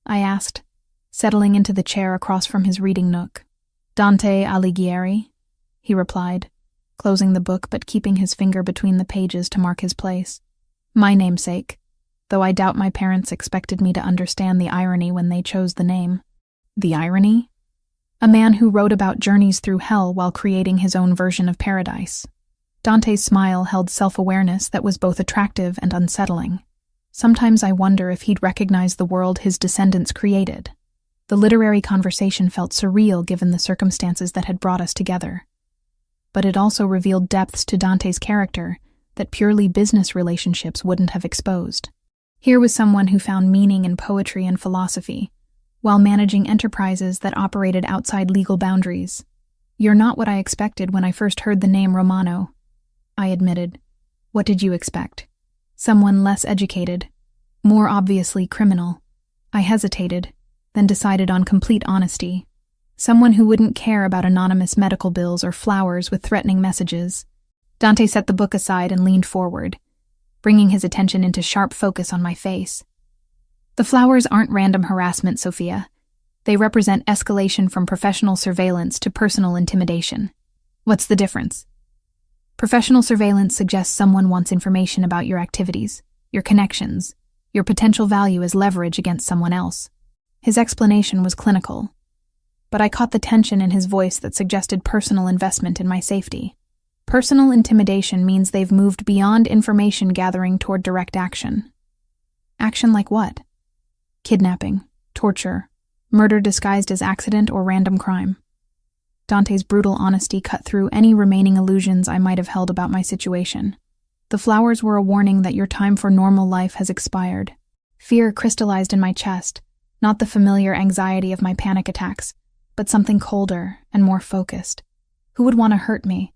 Speaker 1: I asked, settling into the chair across from his reading nook. "Dante Alighieri," he replied, closing the book but keeping his finger between the pages to mark his place. "My namesake, though I doubt my parents expected me to understand the irony when they chose the name." "The irony?" "A man who wrote about journeys through hell while creating his own version of paradise." Dante's smile held self-awareness that was both attractive and unsettling. Sometimes I wonder if he'd recognize the world his descendants created. The literary conversation felt surreal given the circumstances that had brought us together. But it also revealed depths to Dante's character that purely business relationships wouldn't have exposed. Here was someone who found meaning in poetry and philosophy, while managing enterprises that operated outside legal boundaries. "You're not what I expected when I first heard the name Romano," I admitted. "What did you expect?" "Someone less educated, more obviously criminal." I hesitated, then decided on complete honesty. Someone who wouldn't care about anonymous medical bills or flowers with threatening messages. Dante set the book aside and leaned forward, bringing his attention into sharp focus on my face. "The flowers aren't random harassment, Sophia. They represent escalation from professional surveillance to personal intimidation." "What's the difference?" "Professional surveillance suggests someone wants information about your activities, your connections, your potential value as leverage against someone else." His explanation was clinical. but I caught the tension in his voice that suggested personal investment in my safety. Personal intimidation means they've moved beyond information gathering toward direct action. Action like what? Kidnapping, torture, murder disguised as accident or random crime. Dante's brutal honesty cut through any remaining illusions I might have held about my situation. The flowers were a warning that your time for normal life has expired. Fear crystallized in my chest, not the familiar anxiety of my panic attacks, but something colder and more focused. Who would want to hurt me?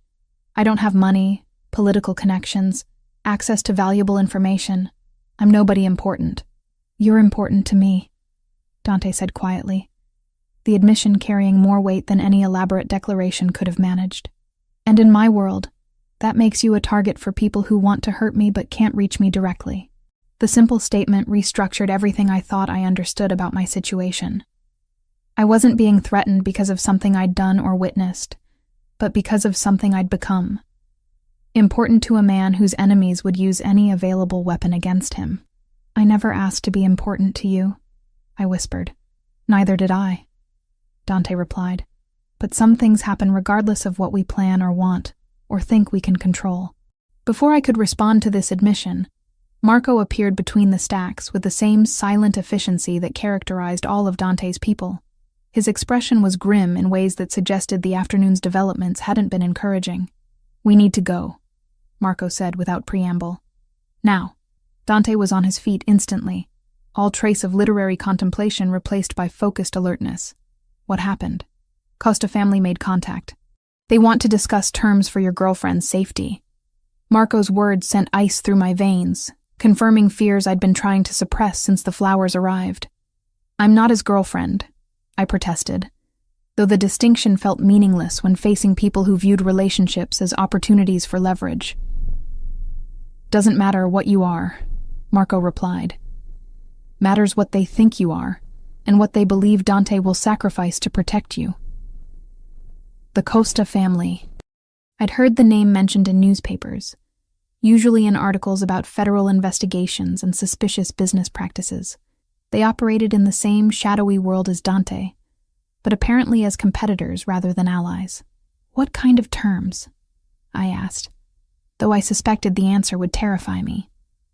Speaker 1: I don't have money, political connections, access to valuable information. I'm nobody important. You're important to me, Dante said quietly, the admission carrying more weight than any elaborate declaration could have managed. And in my world, that makes you a target for people who want to hurt me but can't reach me directly. The simple statement restructured everything I thought I understood about my situation. I wasn't being threatened because of something I'd done or witnessed, but because of something I'd become. Important to a man whose enemies would use any available weapon against him. I never asked to be important to you, I whispered. Neither did I, Dante replied. But some things happen regardless of what we plan or want, or think we can control. Before I could respond to this admission, Marco appeared between the stacks with the same silent efficiency that characterized all of Dante's people. His expression was grim in ways that suggested the afternoon's developments hadn't been encouraging. "We need to go," Marco said without preamble. "Now." Dante was on his feet instantly, all trace of literary contemplation replaced by focused alertness. "What happened?" "Costa family made contact. They want to discuss terms for your girlfriend's safety." Marco's words sent ice through my veins, confirming fears I'd been trying to suppress since the flowers arrived. "I'm not his girlfriend," I protested, though the distinction felt meaningless when facing people who viewed relationships as opportunities for leverage. "Doesn't matter what you are," Marco replied. "Matters what they think you are, and what they believe Dante will sacrifice to protect you." The Costa family. I'd heard the name mentioned in newspapers, usually in articles about federal investigations and suspicious business practices. They operated in the same shadowy world as Dante, but apparently as competitors rather than allies. "What kind of terms?" I asked, though I suspected the answer would terrify me.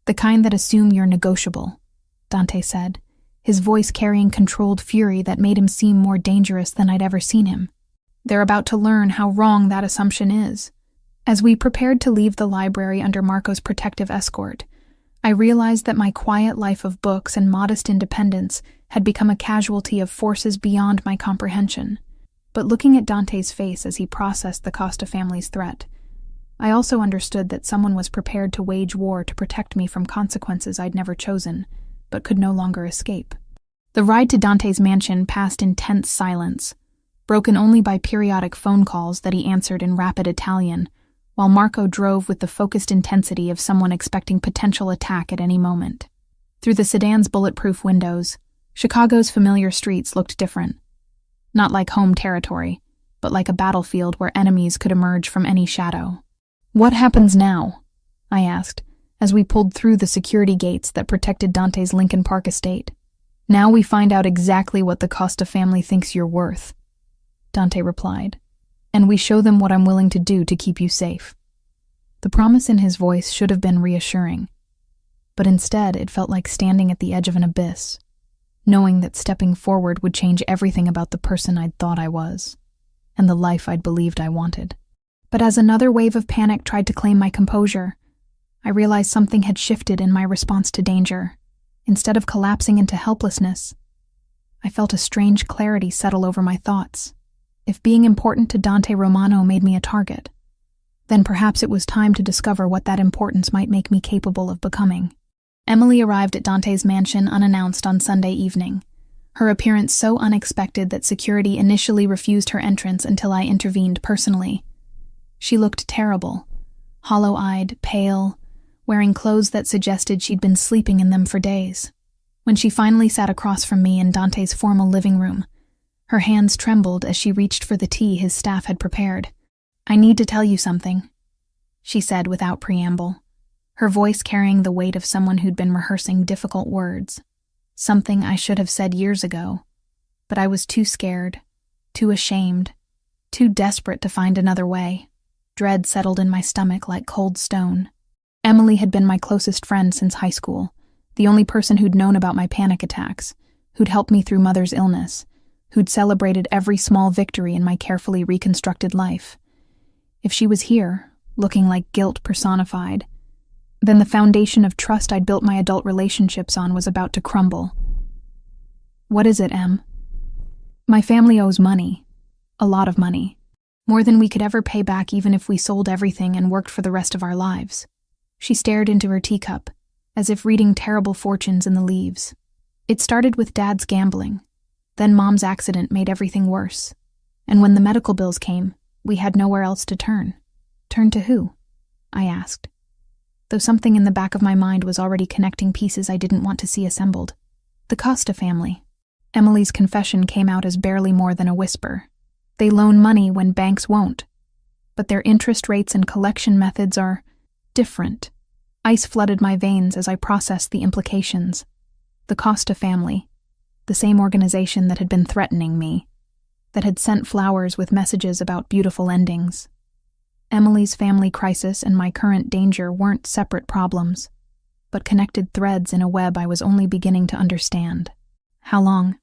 Speaker 1: "The kind that assume you're negotiable," Dante said, his voice carrying controlled fury that made him seem more dangerous than I'd ever seen him. They're about to learn how wrong that assumption is. As we prepared to leave the library under Marco's protective escort, I realized that my quiet life of books and modest independence had become a casualty of forces beyond my comprehension. But looking at Dante's face as he processed the Costa family's threat, I also understood that someone was prepared to wage war to protect me from consequences I'd never chosen, but could no longer escape. The ride to Dante's mansion passed in tense silence, broken only by periodic phone calls that he answered in rapid Italian, while Marco drove with the focused intensity of someone expecting potential attack at any moment. Through the sedan's bulletproof windows, Chicago's familiar streets looked different. Not like home territory, but like a battlefield where enemies could emerge from any shadow. "What happens now?" I asked, as we pulled through the security gates that protected Dante's Lincoln Park estate. "Now we find out exactly what the Costa family thinks you're worth," Dante replied, "and we show them what I'm willing to do to keep you safe." The promise in his voice should have been reassuring, but instead it felt like standing at the edge of an abyss, knowing that stepping forward would change everything about the person I'd thought I was, and the life I'd believed I wanted. But as another wave of panic tried to claim my composure, I realized something had shifted in my response to danger. Instead of collapsing into helplessness, I felt a strange clarity settle over my thoughts. If being important to Dante Romano made me a target, then perhaps it was time to discover what that importance might make me capable of becoming. Emily arrived at Dante's mansion unannounced on Sunday evening, her appearance so unexpected that security initially refused her entrance until I intervened personally. She looked terrible, hollow-eyed, pale, wearing clothes that suggested she'd been sleeping in them for days. When she finally sat across from me in Dante's formal living room, her hands trembled as she reached for the tea his staff had prepared. "I need to tell you something," she said without preamble, her voice carrying the weight of someone who'd been rehearsing difficult words. Something I should have said years ago, but I was too scared, too ashamed, too desperate to find another way. Dread settled in my stomach like cold stone. Emily had been my closest friend since high school, the only person who'd known about my panic attacks, who'd helped me through Mother's illness, who'd celebrated every small victory in my carefully reconstructed life. If she was here, looking like guilt personified, then the foundation of trust I'd built my adult relationships on was about to crumble. "What is it, Em?" "My family owes money. A lot of money. More than we could ever pay back even if we sold everything and worked for the rest of our lives." She stared into her teacup, as if reading terrible fortunes in the leaves. "It started with Dad's gambling. Then Mom's accident made everything worse. And when the medical bills came, we had nowhere else to turn." "Turn to who?" I asked, though something in the back of my mind was already connecting pieces I didn't want to see assembled. "The Costa family." Emily's confession came out as barely more than a whisper. "They loan money when banks won't. But their interest rates and collection methods are different." Ice flooded my veins as I processed the implications. The Costa family, the same organization that had been threatening me, that had sent flowers with messages about beautiful endings. Emily's family crisis and my current danger weren't separate problems, but connected threads in a web I was only beginning to understand. "How long?"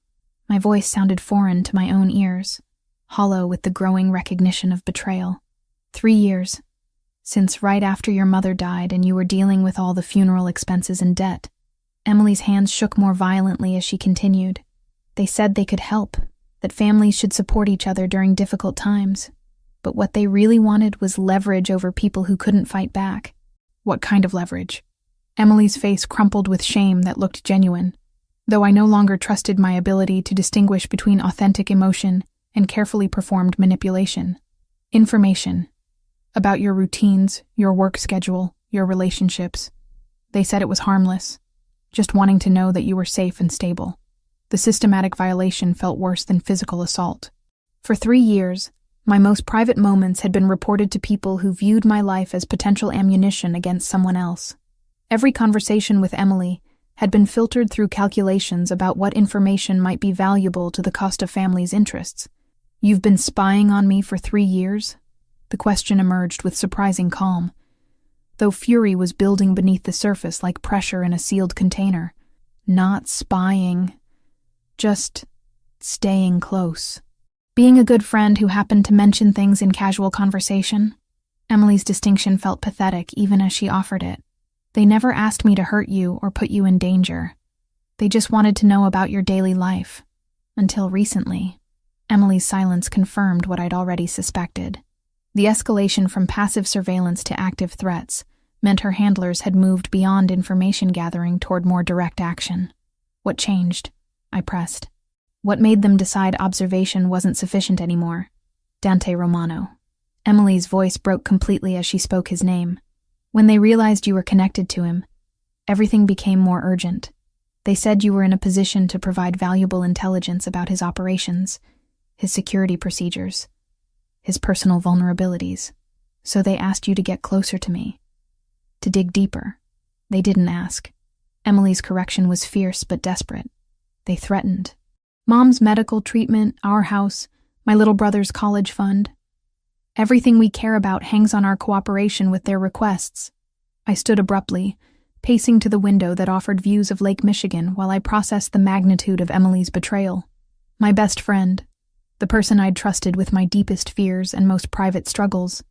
Speaker 1: My voice sounded foreign to my own ears, hollow with the growing recognition of betrayal. 3 years. Since right after your mother died and you were dealing with all the funeral expenses and debt." Emily's hands shook more violently as she continued. "They said they could help, that families should support each other during difficult times. But what they really wanted was leverage over people who couldn't fight back." "What kind of leverage?" Emily's face crumpled with shame that looked genuine, though I no longer trusted my ability to distinguish between authentic emotion and carefully performed manipulation. "Information. About your routines, your work schedule, your relationships. They said it was harmless, just wanting to know that you were safe and stable. The systematic violation felt worse than physical assault. For 3 years, my most private moments had been reported to people who viewed my life as potential ammunition against someone else. Every conversation with Emily had been filtered through calculations about what information might be valuable to the Costa family's interests. "You've been spying on me for 3 years?" The question emerged with surprising calm, though fury was building beneath the surface like pressure in a sealed container. "Not spying. Just staying close. Being a good friend who happened to mention things in casual conversation." Emily's distinction felt pathetic even as she offered it. "They never asked me to hurt you or put you in danger. They just wanted to know about your daily life. Until recently." Emily's silence confirmed what I'd already suspected. The escalation from passive surveillance to active threats meant her handlers had moved beyond information gathering toward more direct action. "What changed?" I pressed. "What made them decide observation wasn't sufficient anymore?" "Dante Romano." Emily's voice broke completely as she spoke his name. "When they realized you were connected to him, everything became more urgent. They said you were in a position to provide valuable intelligence about his operations, his security procedures, his personal vulnerabilities. So they asked you to get closer to me, to dig deeper. They didn't ask." Emily's correction was fierce but desperate. "They threatened. Mom's medical treatment, our house, my little brother's college fund. Everything we care about hangs on our cooperation with their requests." I stood abruptly, pacing to the window that offered views of Lake Michigan while I processed the magnitude of Emily's betrayal. My best friend, the person I'd trusted with my deepest fears and most private struggles,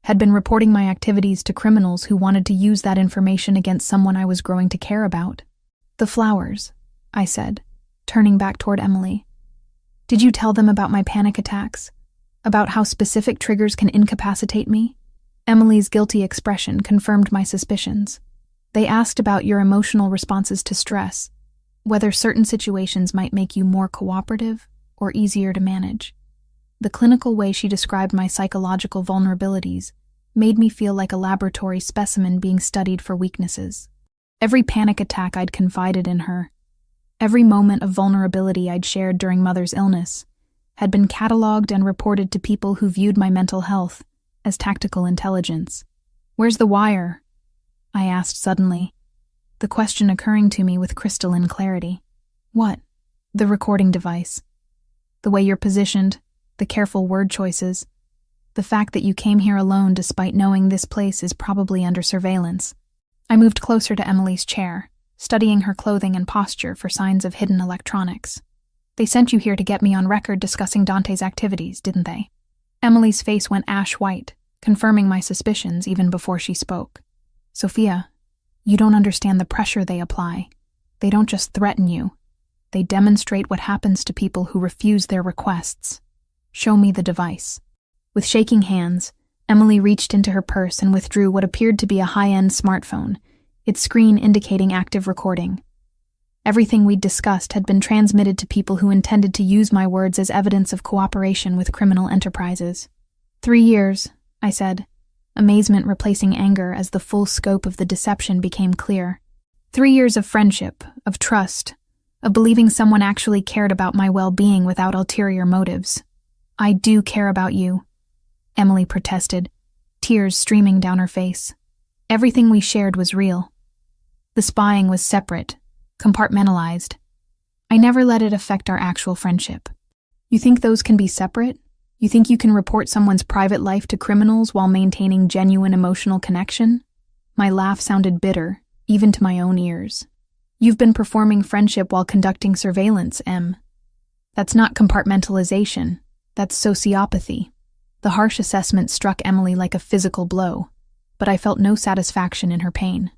Speaker 1: had been reporting my activities to criminals who wanted to use that information against someone I was growing to care about. "The flowers," I said, turning back toward Emily. "Did you tell them about my panic attacks? About how specific triggers can incapacitate me?" Emily's guilty expression confirmed my suspicions. "They asked about your emotional responses to stress, whether certain situations might make you more cooperative or easier to manage." The clinical way she described my psychological vulnerabilities made me feel like a laboratory specimen being studied for weaknesses. Every panic attack I'd confided in her, every moment of vulnerability I'd shared during Mother's illness, had been cataloged and reported to people who viewed my mental health as tactical intelligence. "Where's the wire?" I asked suddenly, the question occurring to me with crystalline clarity. "What?" "The recording device. The way you're positioned, The careful word choices. The fact that you came here alone despite knowing this place is probably under surveillance. I moved closer to Emily's chair, studying her clothing and posture for signs of hidden electronics. They sent you here to get me on record discussing Dante's activities, didn't they? Emily's face went ash white, confirming my suspicions even before she spoke. Sophia, you don't understand the pressure they apply. They don't just threaten you. They demonstrate what happens to people who refuse their requests. Show me the device. With shaking hands, Emily reached into her purse and withdrew what appeared to be a high-end smartphone, its screen indicating active recording. Everything we'd discussed had been transmitted to people who intended to use my words as evidence of cooperation with criminal enterprises. 3 years, I said, amazement replacing anger as the full scope of the deception became clear. 3 years of friendship, of trust, of believing someone actually cared about my well-being without ulterior motives. I do care about you, Emily protested, tears streaming down her face. Everything we shared was real. The spying was separate, compartmentalized. I never let it affect our actual friendship. You think those can be separate? You think you can report someone's private life to criminals while maintaining genuine emotional connection? My laugh sounded bitter, even to my own ears. You've been performing friendship while conducting surveillance, Em. That's not compartmentalization. That's sociopathy. The harsh assessment struck Emily like a physical blow, but I felt no satisfaction in her pain.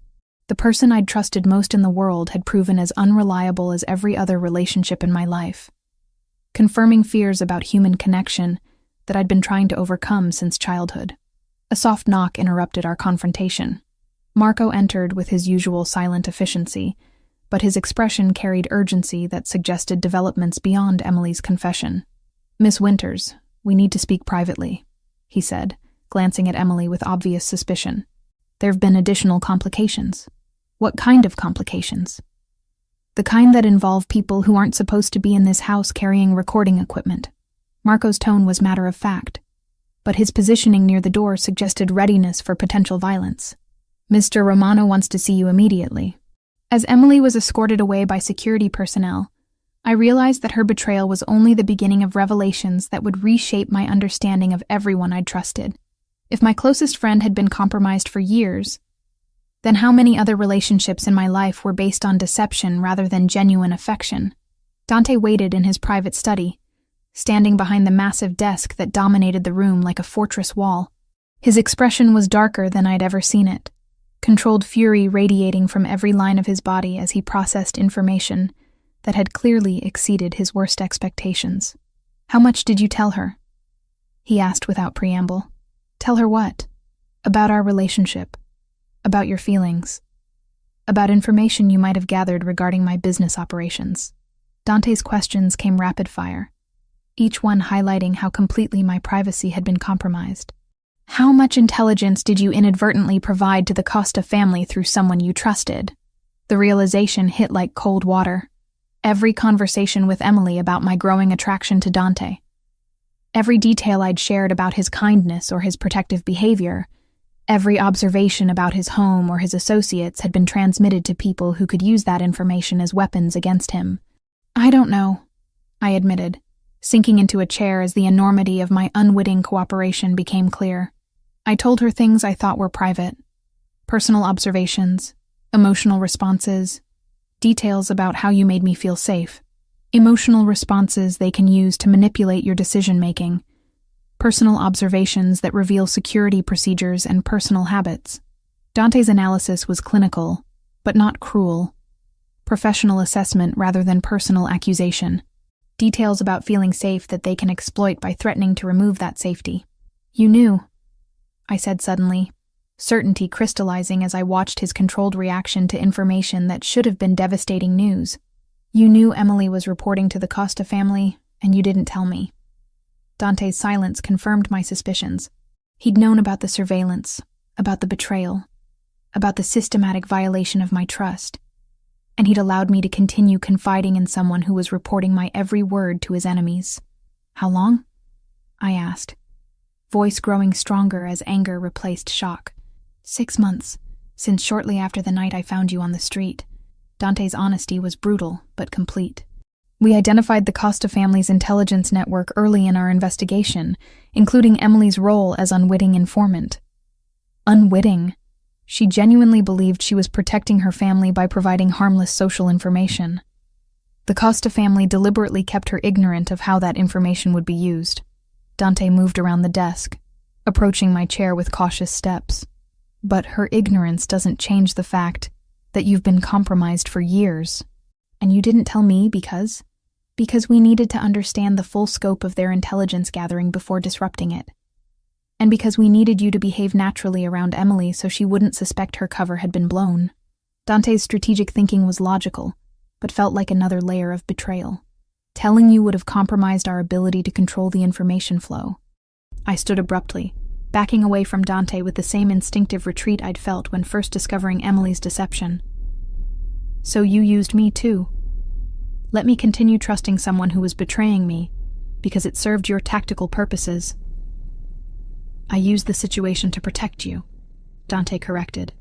Speaker 1: The person I'd trusted most in the world had proven as unreliable as every other relationship in my life, confirming fears about human connection that I'd been trying to overcome since childhood. A soft knock interrupted our confrontation. Marco entered with his usual silent efficiency, but his expression carried urgency that suggested developments beyond Emily's confession. "Miss Winters, we need to speak privately," he said, glancing at Emily with obvious suspicion. "There have been additional complications." "What kind of complications?" "The kind that involve people who aren't supposed to be in this house carrying recording equipment." Marco's tone was matter of fact, but his positioning near the door suggested readiness for potential violence. "Mr. Romano wants to see you immediately." As Emily was escorted away by security personnel, I realized that her betrayal was only the beginning of revelations that would reshape my understanding of everyone I'd trusted. If my closest friend had been compromised for years, then how many other relationships in my life were based on deception rather than genuine affection? Dante waited in his private study, standing behind the massive desk that dominated the room like a fortress wall. His expression was darker than I'd ever seen it, controlled fury radiating from every line of his body as he processed information that had clearly exceeded his worst expectations. "How much did you tell her?" he asked without preamble. "Tell her what?" "About our relationship. About your feelings. About information you might have gathered regarding my business operations." Dante's questions came rapid fire, each one highlighting how completely my privacy had been compromised. "How much intelligence did you inadvertently provide to the Costa family through someone you trusted?" The realization hit like cold water. Every conversation with Emily about my growing attraction to Dante, every detail I'd shared about his kindness or his protective behavior, every observation about his home or his associates had been transmitted to people who could use that information as weapons against him. "I don't know," I admitted, sinking into a chair as the enormity of my unwitting cooperation became clear. I told her things I thought were private. Personal observations, emotional responses, details about how you made me feel safe. Emotional responses they can use to manipulate your decision-making. Personal observations that reveal security procedures and personal habits. Dante's analysis was clinical, but not cruel. Professional assessment rather than personal accusation. Details about feeling safe that they can exploit by threatening to remove that safety. "You knew," I said suddenly, certainty crystallizing as I watched his controlled reaction to information that should have been devastating news. "You knew Emily was reporting to the Costa family, and you didn't tell me." Dante's silence confirmed my suspicions. He'd known about the surveillance, about the betrayal, about the systematic violation of my trust, and he'd allowed me to continue confiding in someone who was reporting my every word to his enemies. "How long?" I asked, voice growing stronger as anger replaced shock. 6 months, since shortly after the night I found you on the street." Dante's honesty was brutal, but complete. We identified the Costa family's intelligence network early in our investigation, including Emily's role as unwitting informant. Unwitting. She genuinely believed she was protecting her family by providing harmless social information. The Costa family deliberately kept her ignorant of how that information would be used. Dante moved around the desk, approaching my chair with cautious steps. But her ignorance doesn't change the fact that you've been compromised for years. And you didn't tell me because we needed to understand the full scope of their intelligence gathering before disrupting it. And because we needed you to behave naturally around Emily so she wouldn't suspect her cover had been blown. Dante's strategic thinking was logical, but felt like another layer of betrayal. Telling you would have compromised our ability to control the information flow. I stood abruptly, backing away from Dante with the same instinctive retreat I'd felt when first discovering Emily's deception. So you used me too. Let me continue trusting someone who was betraying me, because it served your tactical purposes. I used the situation to protect you, Dante corrected.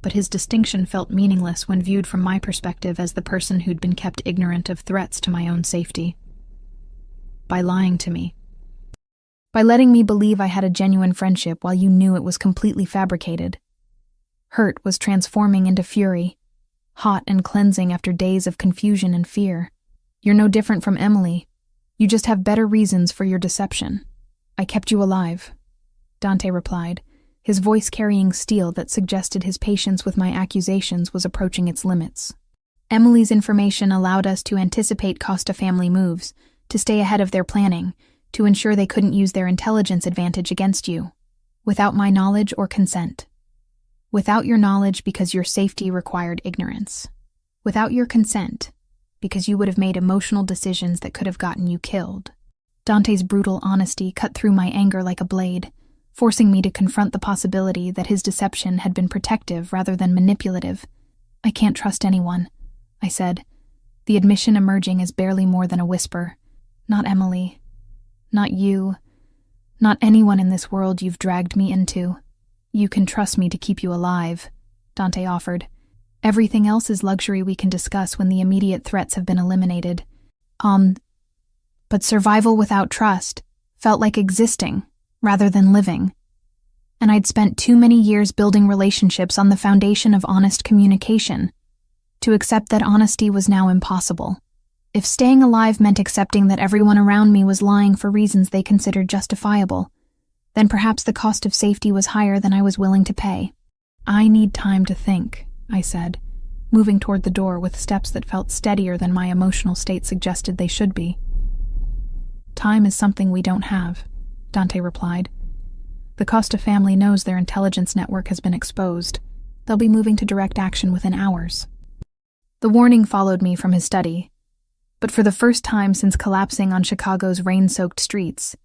Speaker 1: But his distinction felt meaningless when viewed from my perspective as the person who'd been kept ignorant of threats to my own safety. By lying to me. By letting me believe I had a genuine friendship while you knew it was completely fabricated. Hurt was transforming into fury, hot and cleansing after days of confusion and fear. You're no different from Emily. You just have better reasons for your deception. I kept you alive, Dante replied, his voice carrying steel that suggested his patience with my accusations was approaching its limits. Emily's information allowed us to anticipate Costa family moves, to stay ahead of their planning, to ensure they couldn't use their intelligence advantage against you, without my knowledge or consent. Without your knowledge because your safety required ignorance. Without your consent, because you would have made emotional decisions that could have gotten you killed. Dante's brutal honesty cut through my anger like a blade, forcing me to confront the possibility that his deception had been protective rather than manipulative. I can't trust anyone, I said, the admission emerging as barely more than a whisper. Not Emily. Not you. Not anyone in this world you've dragged me into. You can trust me to keep you alive, Dante offered. Everything else is luxury we can discuss when the immediate threats have been eliminated. But survival without trust felt like existing rather than living. And I'd spent too many years building relationships on the foundation of honest communication to accept that honesty was now impossible. If staying alive meant accepting that everyone around me was lying for reasons they considered justifiable, then perhaps the cost of safety was higher than I was willing to pay. I need time to think, I said, moving toward the door with steps that felt steadier than my emotional state suggested they should be. Time is something we don't have, Dante replied. The Costa family knows their intelligence network has been exposed. They'll be moving to direct action within hours. The warning followed me from his study, but for the first time since collapsing on Chicago's rain-soaked streets,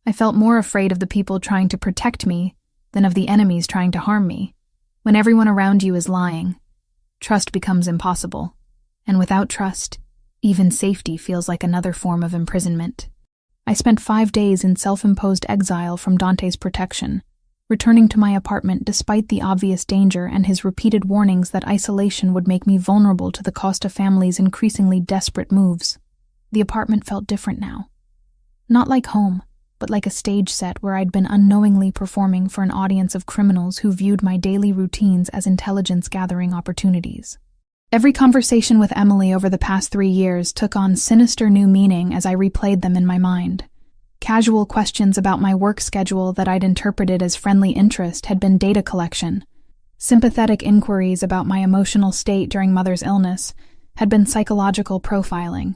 Speaker 1: I felt more afraid of the people trying to protect me than of the enemies trying to harm me. When everyone around you is lying, trust becomes impossible, and without trust, even safety feels like another form of imprisonment. I spent 5 days in self-imposed exile from Dante's protection, returning to my apartment despite the obvious danger and his repeated warnings that isolation would make me vulnerable to the Costa family's increasingly desperate moves. The apartment felt different now. Not like home, but like a stage set where I'd been unknowingly performing for an audience of criminals who viewed my daily routines as intelligence-gathering opportunities. Every conversation with Emily over the past 3 years took on sinister new meaning as I replayed them in my mind. Casual questions about my work schedule that I'd interpreted as friendly interest had been data collection. Sympathetic inquiries about my emotional state during Mother's illness had been psychological profiling.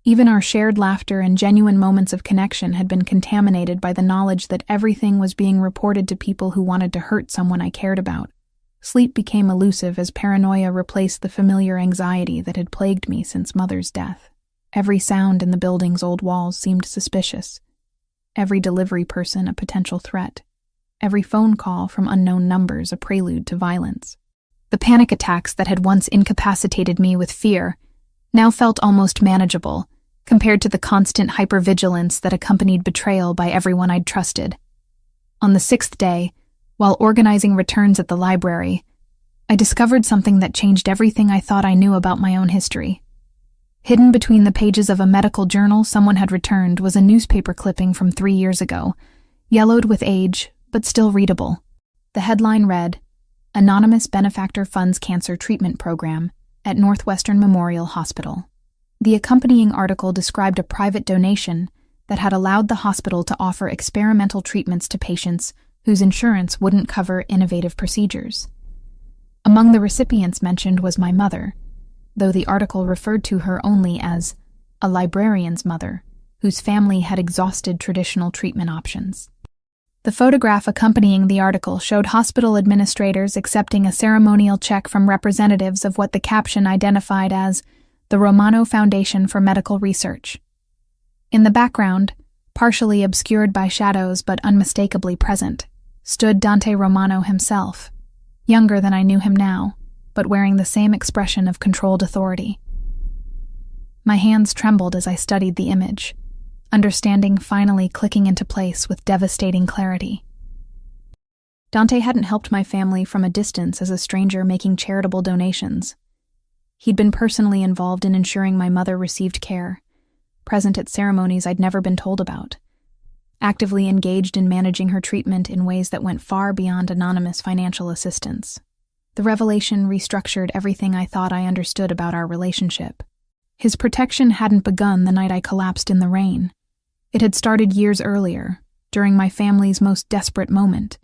Speaker 1: Even our shared laughter and genuine moments of connection had been contaminated by the knowledge that everything was being reported to people who wanted to hurt someone I cared about. Sleep became elusive as paranoia replaced the familiar anxiety that had plagued me since Mother's death. Every sound in the building's old walls seemed suspicious. Every delivery person a potential threat. Every phone call from unknown numbers a prelude to violence. The panic attacks that had once incapacitated me with fear now felt almost manageable compared to the constant hypervigilance that accompanied betrayal by everyone I'd trusted. On the 6th day, while organizing returns at the library, I discovered something that changed everything I thought I knew about my own history. Hidden between the pages of a medical journal someone had returned was a newspaper clipping from 3 years ago, yellowed with age, but still readable. The headline read, "Anonymous Benefactor Funds Cancer Treatment Program at Northwestern Memorial Hospital." The accompanying article described a private donation that had allowed the hospital to offer experimental treatments to patients whose insurance wouldn't cover innovative procedures. Among the recipients mentioned was my mother, though the article referred to her only as a librarian's mother, whose family had exhausted traditional treatment options. The photograph accompanying the article showed hospital administrators accepting a ceremonial check from representatives of what the caption identified as the Romano Foundation for Medical Research. In the background, partially obscured by shadows but unmistakably present, stood Dante Romano himself, younger than I knew him now, but wearing the same expression of controlled authority. My hands trembled as I studied the image, understanding finally clicking into place with devastating clarity. Dante hadn't helped my family from a distance as a stranger making charitable donations. He'd been personally involved in ensuring my mother received care, present at ceremonies I'd never been told about, actively engaged in managing her treatment in ways that went far beyond anonymous financial assistance. The revelation restructured everything I thought I understood about our relationship. His protection hadn't begun the night I collapsed in the rain. It had started years earlier, during my family's most desperate moment,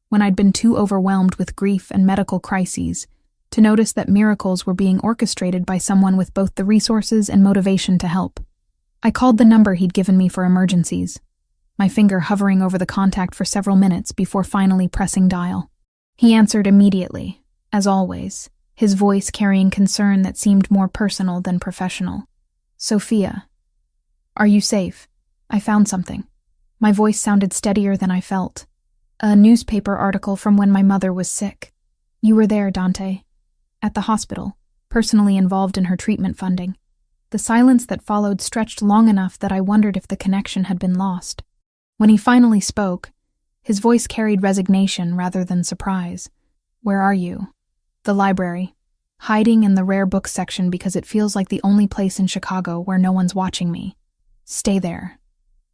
Speaker 1: when I'd been too overwhelmed with grief and medical crises to notice that miracles were being orchestrated by someone with both the resources and motivation to help. I called the number he'd given me for emergencies, my finger hovering over the contact for several minutes before finally pressing dial. He answered immediately, as always, his voice carrying concern that seemed more personal than professional. "Sophia, are you safe? I found something." My voice sounded steadier than I felt. "A newspaper article from when my mother was sick. You were there, Dante. At the hospital, personally involved in her treatment funding." The silence that followed stretched long enough that I wondered if the connection had been lost. When he finally spoke, his voice carried resignation rather than surprise. "Where are you?" "The library. Hiding in the rare books section because it feels like the only place in Chicago where no one's watching me. Stay there.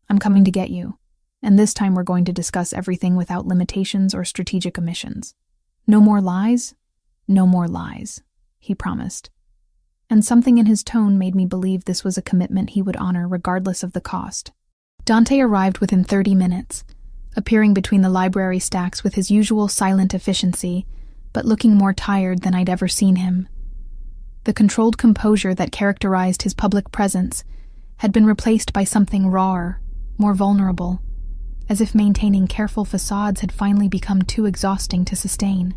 Speaker 1: I'm coming to get you. And this time we're going to discuss everything without limitations or strategic omissions. No more lies? No more lies," he promised. And something in his tone made me believe this was a commitment he would honor regardless of the cost. Dante arrived within 30 minutes, appearing between the library stacks with his usual silent efficiency, but looking more tired than I'd ever seen him. The controlled composure that characterized his public presence had been replaced by something rawer, more vulnerable, as if maintaining careful facades had finally become too exhausting to sustain.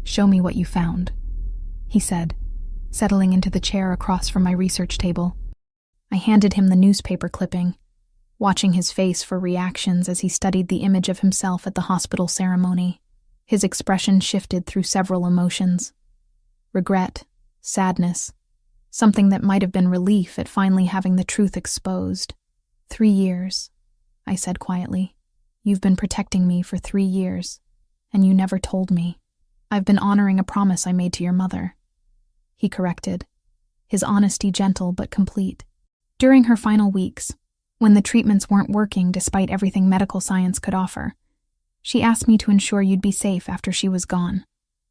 Speaker 1: "Show me what you found," he said, settling into the chair across from my research table. I handed him the newspaper clipping, watching his face for reactions as he studied the image of himself at the hospital ceremony. His expression shifted through several emotions. Regret, sadness, something that might have been relief at finally having the truth exposed. 3 years, I said quietly. "You've been protecting me for 3 years, and you never told me. I've been honoring a promise I made to your mother," he corrected, his honesty gentle but complete. "During her final weeks, when the treatments weren't working despite everything medical science could offer, she asked me to ensure you'd be safe after she was gone."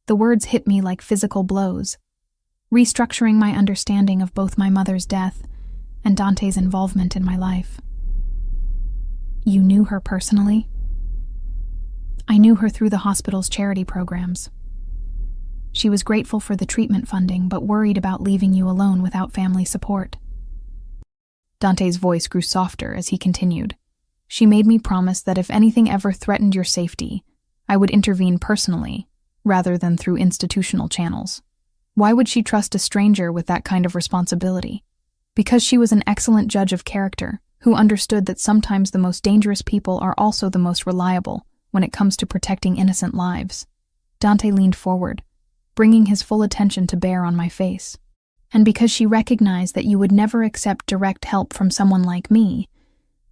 Speaker 1: The words hit me like physical blows, restructuring my understanding of both my mother's death and Dante's involvement in my life. "You knew her personally?" "I knew her through the hospital's charity programs. She was grateful for the treatment funding, but worried about leaving you alone without family support." Dante's voice grew softer as he continued. "She made me promise that if anything ever threatened your safety, I would intervene personally, rather than through institutional channels. Why would she trust a stranger with that kind of responsibility? Because she was an excellent judge of character, who understood that sometimes the most dangerous people are also the most reliable when it comes to protecting innocent lives." Dante leaned forward, bringing his full attention to bear on my face. "And because she recognized that you would never accept direct help from someone like me,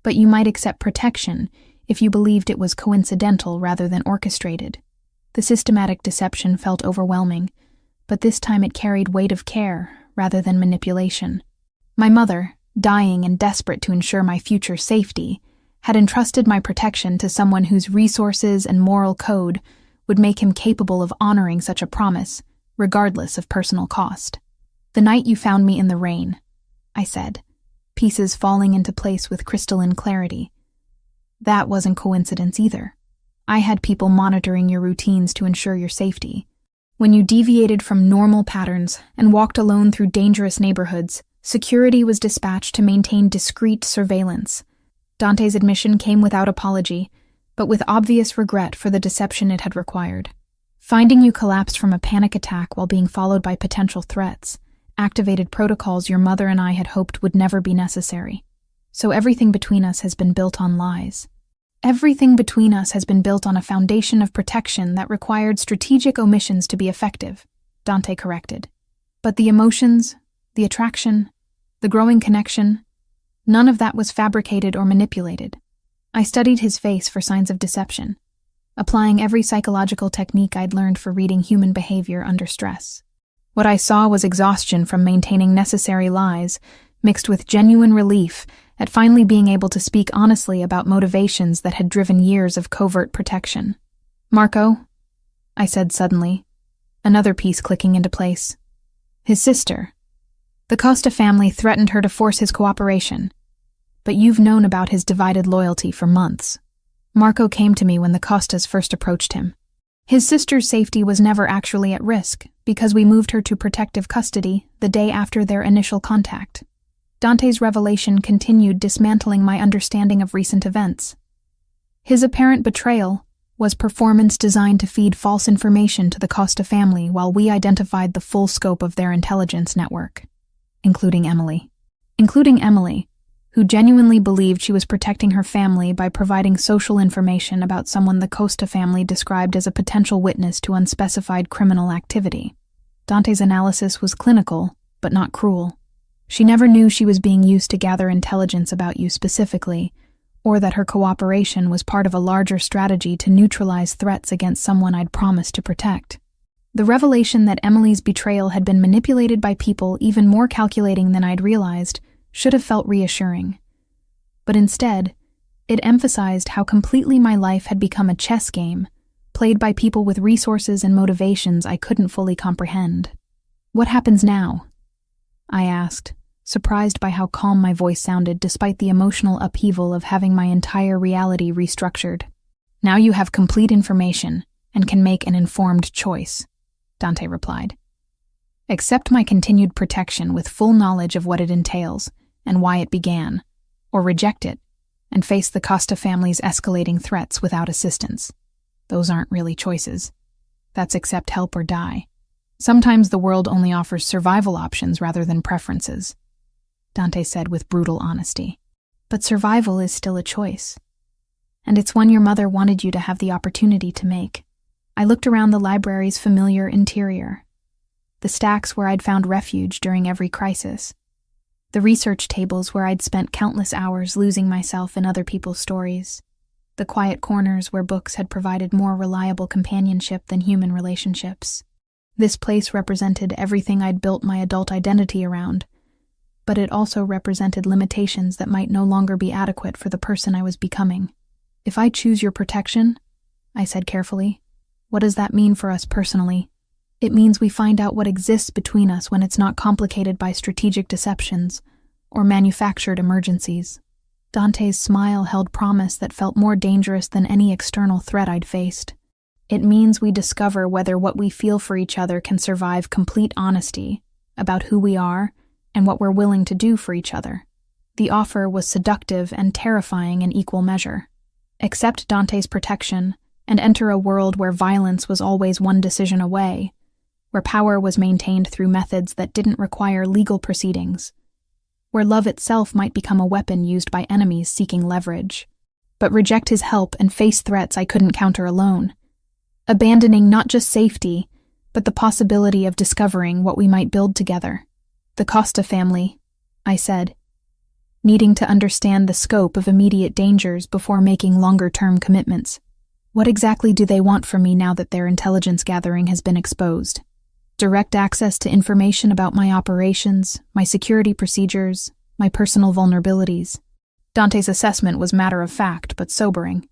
Speaker 1: but you might accept protection if you believed it was coincidental rather than orchestrated." The systematic deception felt overwhelming, but this time it carried weight of care rather than manipulation. My mother, dying and desperate to ensure my future safety, had entrusted my protection to someone whose resources and moral code would make him capable of honoring such a promise, regardless of personal cost. "The night you found me in the rain," I said, pieces falling into place with crystalline clarity. "That wasn't coincidence either. I had people monitoring your routines to ensure your safety. When you deviated from normal patterns and walked alone through dangerous neighborhoods, security was dispatched to maintain discreet surveillance." Dante's admission came without apology, but with obvious regret for the deception it had required. "Finding you collapsed from a panic attack while being followed by potential threats activated protocols your mother and I had hoped would never be necessary. So everything between us has been built on lies. Everything between us has been built on a foundation of protection that required strategic omissions to be effective," Dante corrected. "But the emotions, the attraction, the growing connection, none of that was fabricated or manipulated." I studied his face for signs of deception, applying every psychological technique I'd learned for reading human behavior under stress. What I saw was exhaustion from maintaining necessary lies, mixed with genuine relief at finally being able to speak honestly about motivations that had driven years of covert protection. "Marco," I said suddenly, another piece clicking into place. "His sister. The Costa family threatened her to force his cooperation, but you've known about his divided loyalty for months. Marco came to me when the Costas first approached him. His sister's safety was never actually at risk because we moved her to protective custody the day after their initial contact." Dante's revelation continued dismantling my understanding of recent events. His apparent betrayal was performance designed to feed false information to the Costa family while we identified the full scope of their intelligence network, including Emily, who genuinely believed she was protecting her family by providing social information about someone the Costa family described as a potential witness to unspecified criminal activity. Dante's analysis was clinical, but not cruel. She never knew she was being used to gather intelligence about you specifically, or that her cooperation was part of a larger strategy to neutralize threats against someone I'd promised to protect. The revelation that Emily's betrayal had been manipulated by people even more calculating than I'd realized should have felt reassuring. But instead, it emphasized how completely my life had become a chess game, played by people with resources and motivations I couldn't fully comprehend. "What happens now?" I asked, surprised by how calm my voice sounded despite the emotional upheaval of having my entire reality restructured. "Now you have complete information and can make an informed choice," Dante replied. "Accept my continued protection with full knowledge of what it entails and why it began, or reject it and face the Costa family's escalating threats without assistance. Those aren't really choices. That's accept help or die. Sometimes the world only offers survival options rather than preferences," Dante said with brutal honesty. "But survival is still a choice. And it's one your mother wanted you to have the opportunity to make." I looked around the library's familiar interior. The stacks where I'd found refuge during every crisis. The research tables where I'd spent countless hours losing myself in other people's stories. The quiet corners where books had provided more reliable companionship than human relationships. This place represented everything I'd built my adult identity around, but it also represented limitations that might no longer be adequate for the person I was becoming. "If I choose your protection," I said carefully, "what does that mean for us personally? It means we find out what exists between us when it's not complicated by strategic deceptions or manufactured emergencies." Dante's smile held promise that felt more dangerous than any external threat I'd faced. "It means we discover whether what we feel for each other can survive complete honesty about who we are and what we're willing to do for each other." The offer was seductive and terrifying in equal measure. Accept Dante's protection and enter a world where violence was always one decision away, where power was maintained through methods that didn't require legal proceedings, where love itself might become a weapon used by enemies seeking leverage. But reject his help and face threats I couldn't counter alone, abandoning not just safety, but the possibility of discovering what we might build together. "The Costa family," I said, needing to understand the scope of immediate dangers before making longer-term commitments. "What exactly do they want from me now that their intelligence gathering has been exposed?" Direct access to information about my operations, my security procedures, my personal vulnerabilities. Dante's assessment was matter of fact, but sobering.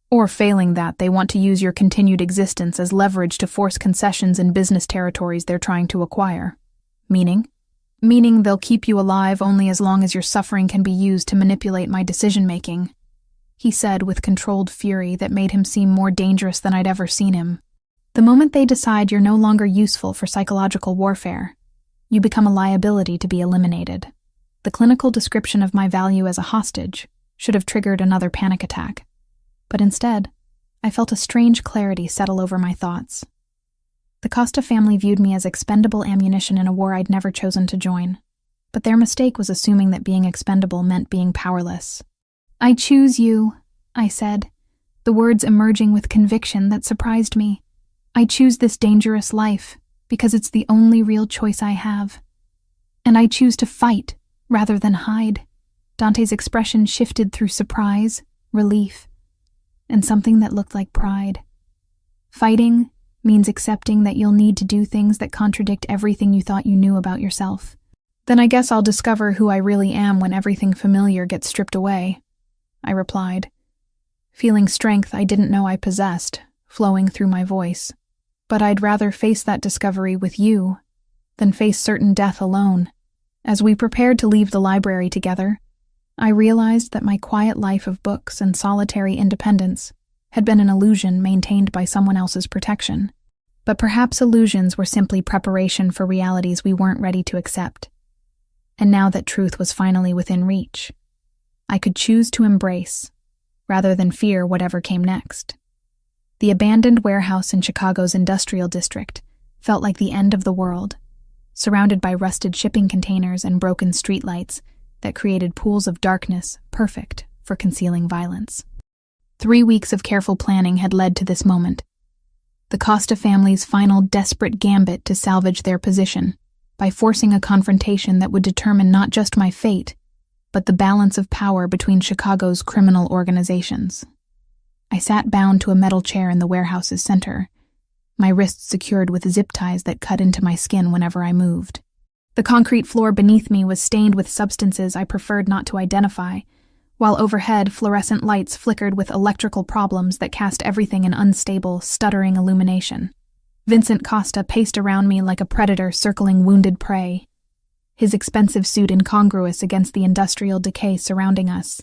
Speaker 1: Or failing that, they want to use your continued existence as leverage to force concessions in business territories they're trying to acquire. Meaning? Meaning they'll keep you alive only as long as your suffering can be used to manipulate my decision-making, he said with controlled fury that made him seem more dangerous than I'd ever seen him. The moment they decide you're no longer useful for psychological warfare, you become a liability to be eliminated. The clinical description of my value as a hostage should have triggered another panic attack. But instead, I felt a strange clarity settle over my thoughts. The Costa family viewed me as expendable ammunition in a war I'd never chosen to join, but their mistake was assuming that being expendable meant being powerless. "I choose you," I said, the words emerging with conviction that surprised me. "I choose this dangerous life because it's the only real choice I have. And I choose to fight rather than hide." Dante's expression shifted through surprise, relief, and something that looked like pride. Fighting means accepting that you'll need to do things that contradict everything you thought you knew about yourself. Then I guess I'll discover who I really am when everything familiar gets stripped away, I replied, feeling strength I didn't know I possessed, flowing through my voice. But I'd rather face that discovery with you than face certain death alone. As we prepared to leave the library together, I realized that my quiet life of books and solitary independence had been an illusion maintained by someone else's protection. But perhaps illusions were simply preparation for realities we weren't ready to accept. And now that truth was finally within reach, I could choose to embrace, rather than fear whatever came next. The abandoned warehouse in Chicago's industrial district felt like the end of the world, surrounded by rusted shipping containers and broken streetlights that created pools of darkness perfect for concealing violence. 3 weeks of careful planning had led to this moment. The Costa family's final desperate gambit to salvage their position by forcing a confrontation that would determine not just my fate, but the balance of power between Chicago's criminal organizations. I sat bound to a metal chair in the warehouse's center, my wrists secured with zip ties that cut into my skin whenever I moved. The concrete floor beneath me was stained with substances I preferred not to identify, while overhead fluorescent lights flickered with electrical problems that cast everything in unstable, stuttering illumination. Vincent Costa paced around me like a predator circling wounded prey, his expensive suit incongruous against the industrial decay surrounding us.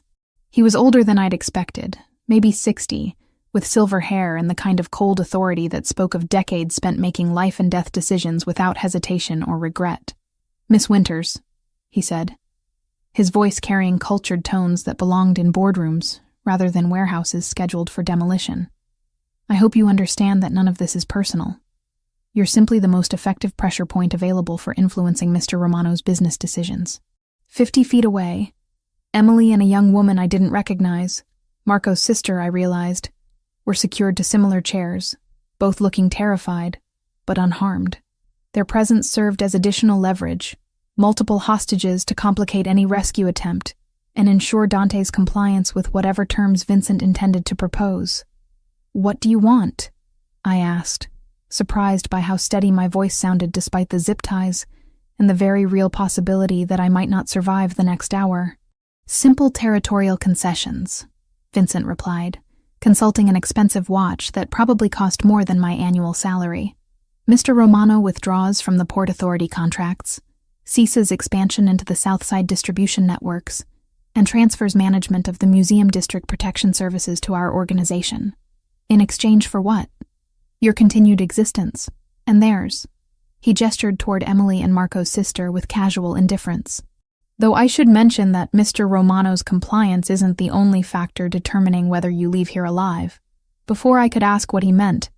Speaker 1: He was older than I'd expected, maybe 60, with silver hair and the kind of cold authority that spoke of decades spent making life-and-death decisions without hesitation or regret. "Miss Winters," he said, his voice carrying cultured tones that belonged in boardrooms rather than warehouses scheduled for demolition. "I hope you understand that none of this is personal. You're simply the most effective pressure point available for influencing Mr. Romano's business decisions." 50 feet away, Emily and a young woman I didn't recognize, Marco's sister, I realized, were secured to similar chairs, both looking terrified, but unharmed. Their presence served as additional leverage, multiple hostages to complicate any rescue attempt, and ensure Dante's compliance with whatever terms Vincent intended to propose. "What do you want?" I asked, surprised by how steady my voice sounded despite the zip ties and the very real possibility that I might not survive the next hour. "Simple territorial concessions," Vincent replied, consulting an expensive watch that probably cost more than my annual salary. "Mr. Romano withdraws from the Port Authority contracts, ceases expansion into the Southside distribution networks, and transfers management of the Museum District Protection Services to our organization. In exchange for what? Your continued existence, and theirs." He gestured toward Emily and Marco's sister with casual indifference. Though I should mention that Mr. Romano's compliance isn't the only factor determining whether you leave here alive. Before I could ask what he meant,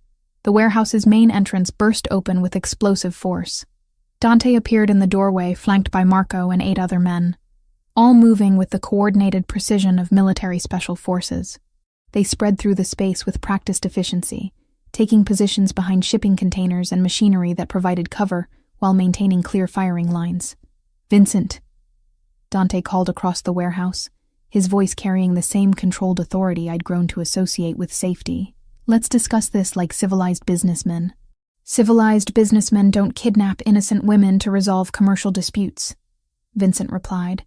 Speaker 1: the warehouse's main entrance burst open with explosive force. Dante appeared in the doorway, flanked by Marco and 8 other men, all moving with the coordinated precision of military special forces. They spread through the space with practiced efficiency, taking positions behind shipping containers and machinery that provided cover while maintaining clear firing lines. "Vincent," Dante called across the warehouse, his voice carrying the same controlled authority I'd grown to associate with safety. "Let's discuss this like civilized businessmen." Civilized businessmen don't kidnap innocent women to resolve commercial disputes, Vincent replied,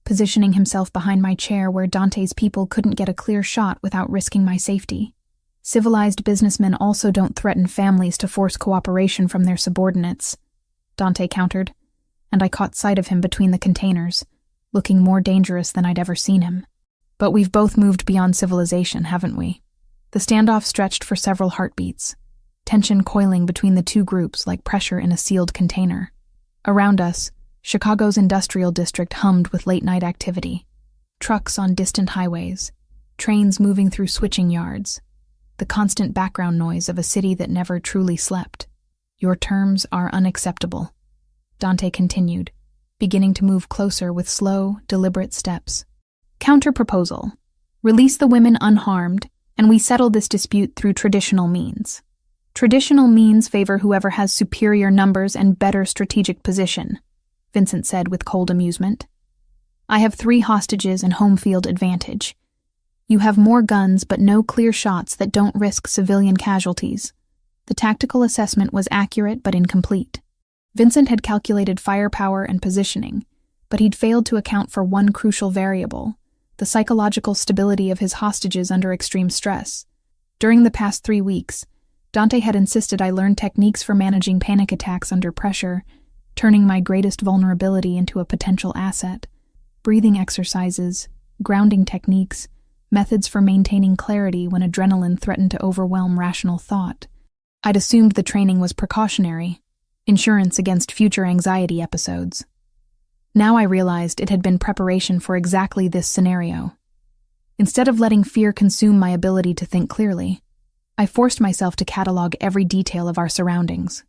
Speaker 1: positioning himself behind my chair where Dante's people couldn't get a clear shot without risking my safety. Civilized businessmen also don't threaten families to force cooperation from their subordinates, Dante countered, and I caught sight of him between the containers, looking more dangerous than I'd ever seen him. But we've both moved beyond civilization, haven't we? The standoff stretched for several heartbeats, tension coiling between the two groups like pressure in a sealed container. Around us, Chicago's industrial district hummed with late-night activity. Trucks on distant highways, trains moving through switching yards, the constant background noise of a city that never truly slept. Your terms are unacceptable, Dante continued, beginning to move closer with slow, deliberate steps. Counter-proposal. Release the women unharmed, and we settle this dispute through traditional means. Traditional means favor whoever has superior numbers and better strategic position, Vincent said with cold amusement. I have 3 hostages and home field advantage. You have more guns but no clear shots that don't risk civilian casualties. The tactical assessment was accurate but incomplete. Vincent had calculated firepower and positioning, but he'd failed to account for one crucial variable: the psychological stability of his hostages under extreme stress. During the past 3 weeks, Dante had insisted I learn techniques for managing panic attacks under pressure, turning my greatest vulnerability into a potential asset. Breathing exercises, grounding techniques, methods for maintaining clarity when adrenaline threatened to overwhelm rational thought. I'd assumed the training was precautionary, insurance against future anxiety episodes. Now I realized it had been preparation for exactly this scenario. Instead of letting fear consume my ability to think clearly, I forced myself to catalog every detail of our surroundings.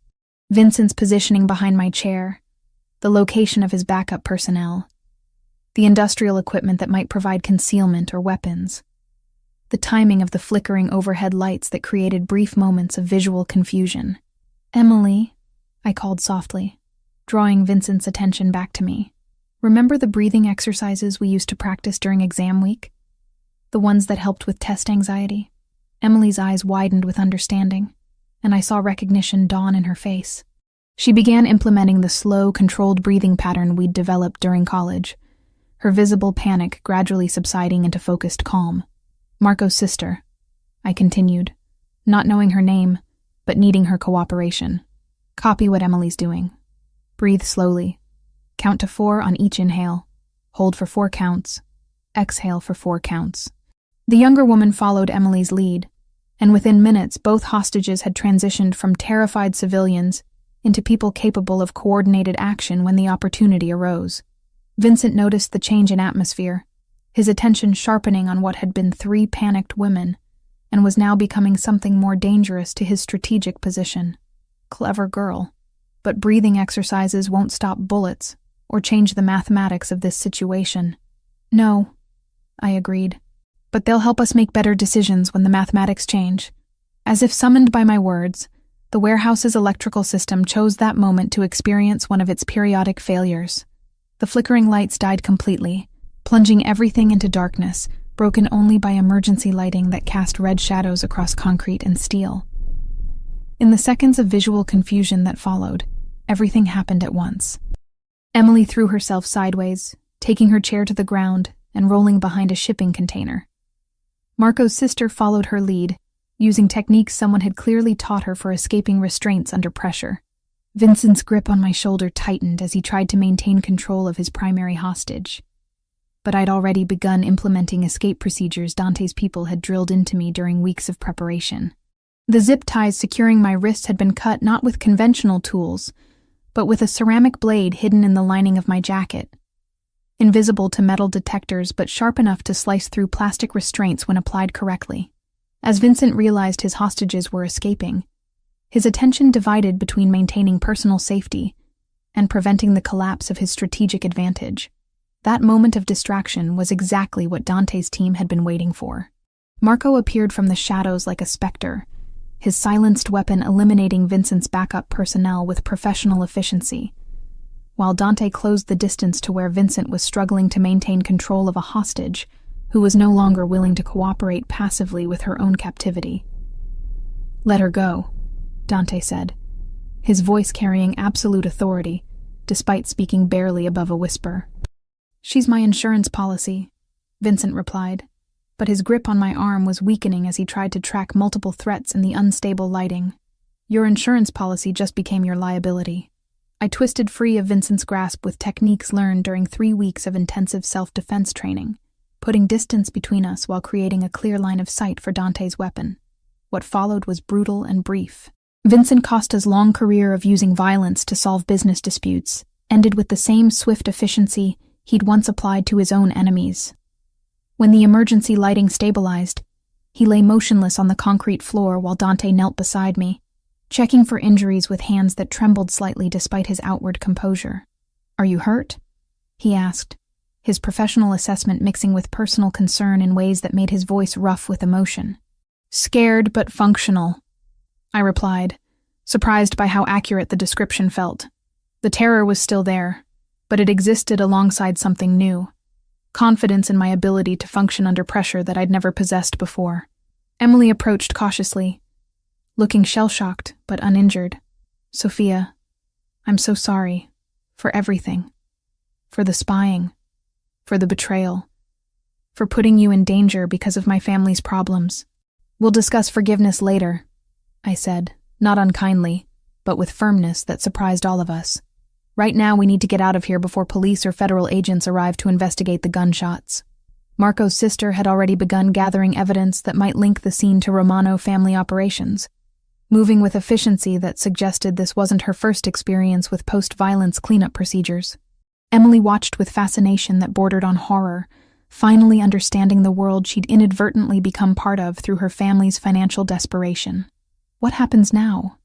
Speaker 1: Vincent's positioning behind my chair, the location of his backup personnel, the industrial equipment that might provide concealment or weapons, the timing of the flickering overhead lights that created brief moments of visual confusion. Emily, I called softly, drawing Vincent's attention back to me. Remember the breathing exercises we used to practice during exam week? The ones that helped with test anxiety? Emily's eyes widened with understanding, and I saw recognition dawn in her face. She began implementing the slow, controlled breathing pattern we'd developed during college, her visible panic gradually subsiding into focused calm. Marco's sister, I continued, not knowing her name, but needing her cooperation. Copy what Emily's doing. Breathe slowly. Count to 4 on each inhale. Hold for 4 counts. Exhale for 4 counts. The younger woman followed Emily's lead, and within minutes both hostages had transitioned from terrified civilians into people capable of coordinated action when the opportunity arose. Vincent noticed the change in atmosphere, his attention sharpening on what had been 3 panicked women, and was now becoming something more dangerous to his strategic position. Clever girl. But breathing exercises won't stop bullets or change the mathematics of this situation. No, I agreed. But they'll help us make better decisions when the mathematics change. As if summoned by my words, the warehouse's electrical system chose that moment to experience one of its periodic failures. The flickering lights died completely, plunging everything into darkness, broken only by emergency lighting that cast red shadows across concrete and steel. In the seconds of visual confusion that followed, everything happened at once. Emily threw herself sideways, taking her chair to the ground and rolling behind a shipping container. Marco's sister followed her lead, using techniques someone had clearly taught her for escaping restraints under pressure. Vincent's grip on my shoulder tightened as he tried to maintain control of his primary hostage. But I'd already begun implementing escape procedures Dante's people had drilled into me during weeks of preparation. The zip ties securing my wrists had been cut not with conventional tools, but with a ceramic blade hidden in the lining of my jacket. Invisible to metal detectors but sharp enough to slice through plastic restraints when applied correctly. As Vincent realized his hostages were escaping, his attention divided between maintaining personal safety and preventing the collapse of his strategic advantage. That moment of distraction was exactly what Dante's team had been waiting for. Marco appeared from the shadows like a specter, his silenced weapon eliminating Vincent's backup personnel with professional efficiency, while Dante closed the distance to where Vincent was struggling to maintain control of a hostage who was no longer willing to cooperate passively with her own captivity. "Let her go," Dante said, his voice carrying absolute authority, despite speaking barely above a whisper. "She's my insurance policy," Vincent replied, but his grip on my arm was weakening as he tried to track multiple threats in the unstable lighting. "Your insurance policy just became your liability." I twisted free of Vincent's grasp with techniques learned during 3 weeks of intensive self-defense training, putting distance between us while creating a clear line of sight for Dante's weapon. What followed was brutal and brief. Vincent Costa's long career of using violence to solve business disputes ended with the same swift efficiency he'd once applied to his own enemies. When the emergency lighting stabilized, he lay motionless on the concrete floor while Dante knelt beside me, checking for injuries with hands that trembled slightly despite his outward composure. "Are you hurt?" he asked, his professional assessment mixing with personal concern in ways that made his voice rough with emotion. "Scared but functional," I replied, surprised by how accurate the description felt. The terror was still there, but it existed alongside something new. Confidence in my ability to function under pressure that I'd never possessed before. Emily approached cautiously, looking shell-shocked but uninjured. "Sophia, I'm so sorry. For everything. For the spying. For the betrayal. For putting you in danger because of my family's problems. We'll discuss forgiveness later," I said, not unkindly, but with firmness that surprised all of us. "Right now we need to get out of here before police or federal agents arrive to investigate the gunshots." Marco's sister had already begun gathering evidence that might link the scene to Romano family operations, moving with efficiency that suggested this wasn't her first experience with post-violence cleanup procedures. Emily watched with fascination that bordered on horror, finally understanding the world she'd inadvertently become part of through her family's financial desperation. "What happens now?"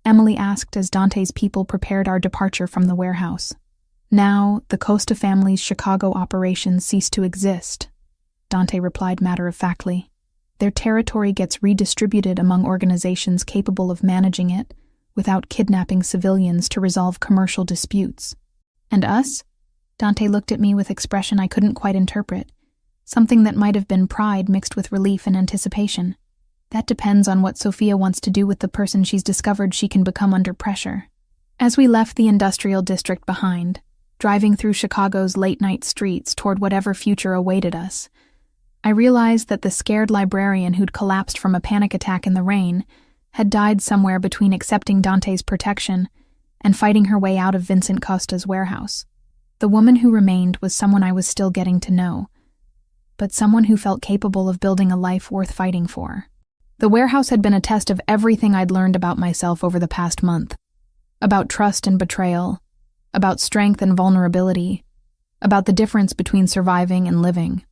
Speaker 1: Emily asked as Dante's people prepared our departure from the warehouse. "Now, the Costa family's Chicago operations cease to exist," Dante replied matter-of-factly. "Their territory gets redistributed among organizations capable of managing it without kidnapping civilians to resolve commercial disputes. And us?" Dante looked at me with expression I couldn't quite interpret, something that might have been pride mixed with relief and anticipation. "That depends on what Sophia wants to do with the person she's discovered she can become under pressure." As we left the industrial district behind, driving through Chicago's late-night streets toward whatever future awaited us, I realized that the scared librarian who'd collapsed from a panic attack in the rain had died somewhere between accepting Dante's protection and fighting her way out of Vincent Costa's warehouse. The woman who remained was someone I was still getting to know, but someone who felt capable of building a life worth fighting for. The warehouse had been a test of everything I'd learned about myself over the past month. About trust and betrayal, about strength and vulnerability, about the difference between surviving and living.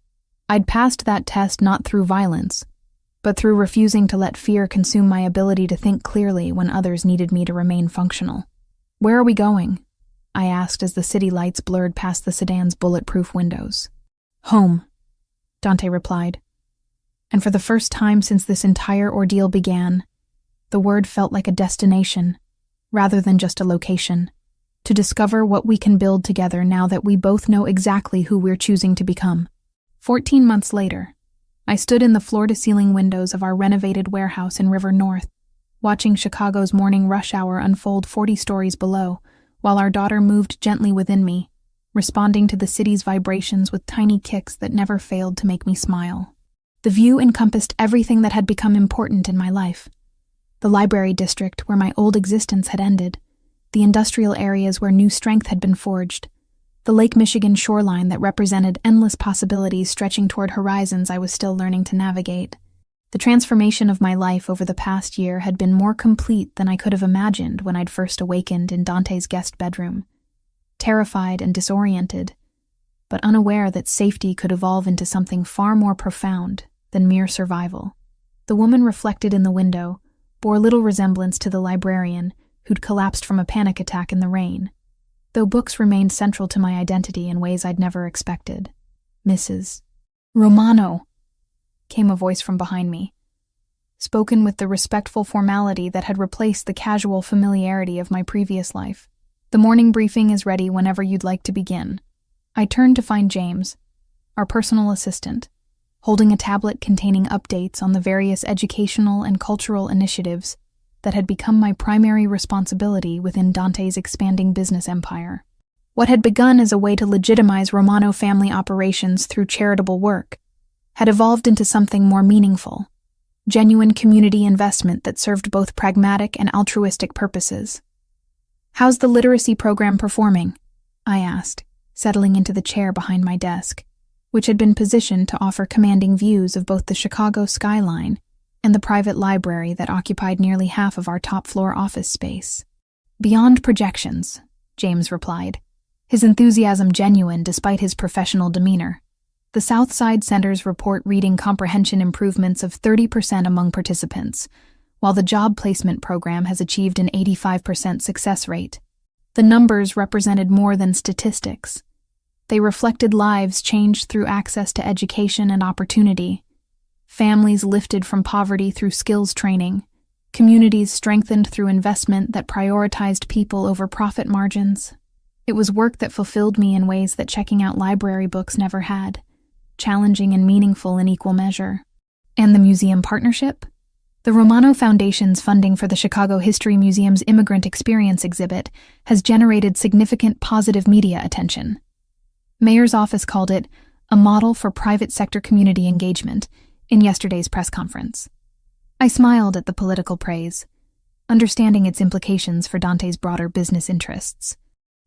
Speaker 1: I'd passed that test not through violence, but through refusing to let fear consume my ability to think clearly when others needed me to remain functional. "Where are we going?" I asked as the city lights blurred past the sedan's bulletproof windows. "Home," Dante replied. And for the first time since this entire ordeal began, the word felt like a destination, rather than just a location, to discover what we can build together now that we both know exactly who we're choosing to become. 14 months later, I stood in the floor-to-ceiling windows of our renovated warehouse in River North, watching Chicago's morning rush hour unfold 40 stories below, while our daughter moved gently within me, responding to the city's vibrations with tiny kicks that never failed to make me smile. The view encompassed everything that had become important in my life. The library district where my old existence had ended, the industrial areas where new strength had been forged, the Lake Michigan shoreline that represented endless possibilities stretching toward horizons I was still learning to navigate. The transformation of my life over the past year had been more complete than I could have imagined when I'd first awakened in Dante's guest bedroom. Terrified and disoriented, but unaware that safety could evolve into something far more profound than mere survival. The woman reflected in the window bore little resemblance to the librarian who'd collapsed from a panic attack in the rain, though books remained central to my identity in ways I'd never expected. "Mrs. Romano," came a voice from behind me, spoken with the respectful formality that had replaced the casual familiarity of my previous life. "The morning briefing is ready whenever you'd like to begin." I turned to find James, our personal assistant, holding a tablet containing updates on the various educational and cultural initiatives that had become my primary responsibility within Dante's expanding business empire. What had begun as a way to legitimize Romano family operations through charitable work had evolved into something more meaningful, genuine community investment that served both pragmatic and altruistic purposes. "How's the literacy program performing?" I asked, settling into the chair behind my desk, which had been positioned to offer commanding views of both the Chicago skyline and the private library that occupied nearly half of our top-floor office space. "Beyond projections," James replied, his enthusiasm genuine despite his professional demeanor. The Southside Center's report reading comprehension improvements of 30% among participants, while the job placement program has achieved an 85% success rate. The numbers represented more than statistics. They reflected lives changed through access to education and opportunity, families lifted from poverty through skills training, communities strengthened through investment that prioritized people over profit margins. It was work that fulfilled me in ways that checking out library books never had, challenging and meaningful in equal measure. And the museum partnership? The Romano Foundation's funding for the Chicago History Museum's Immigrant Experience exhibit has generated significant positive media attention. Mayor's office called it a model for private sector community engagement in yesterday's press conference. I smiled at the political praise, understanding its implications for Dante's broader business interests.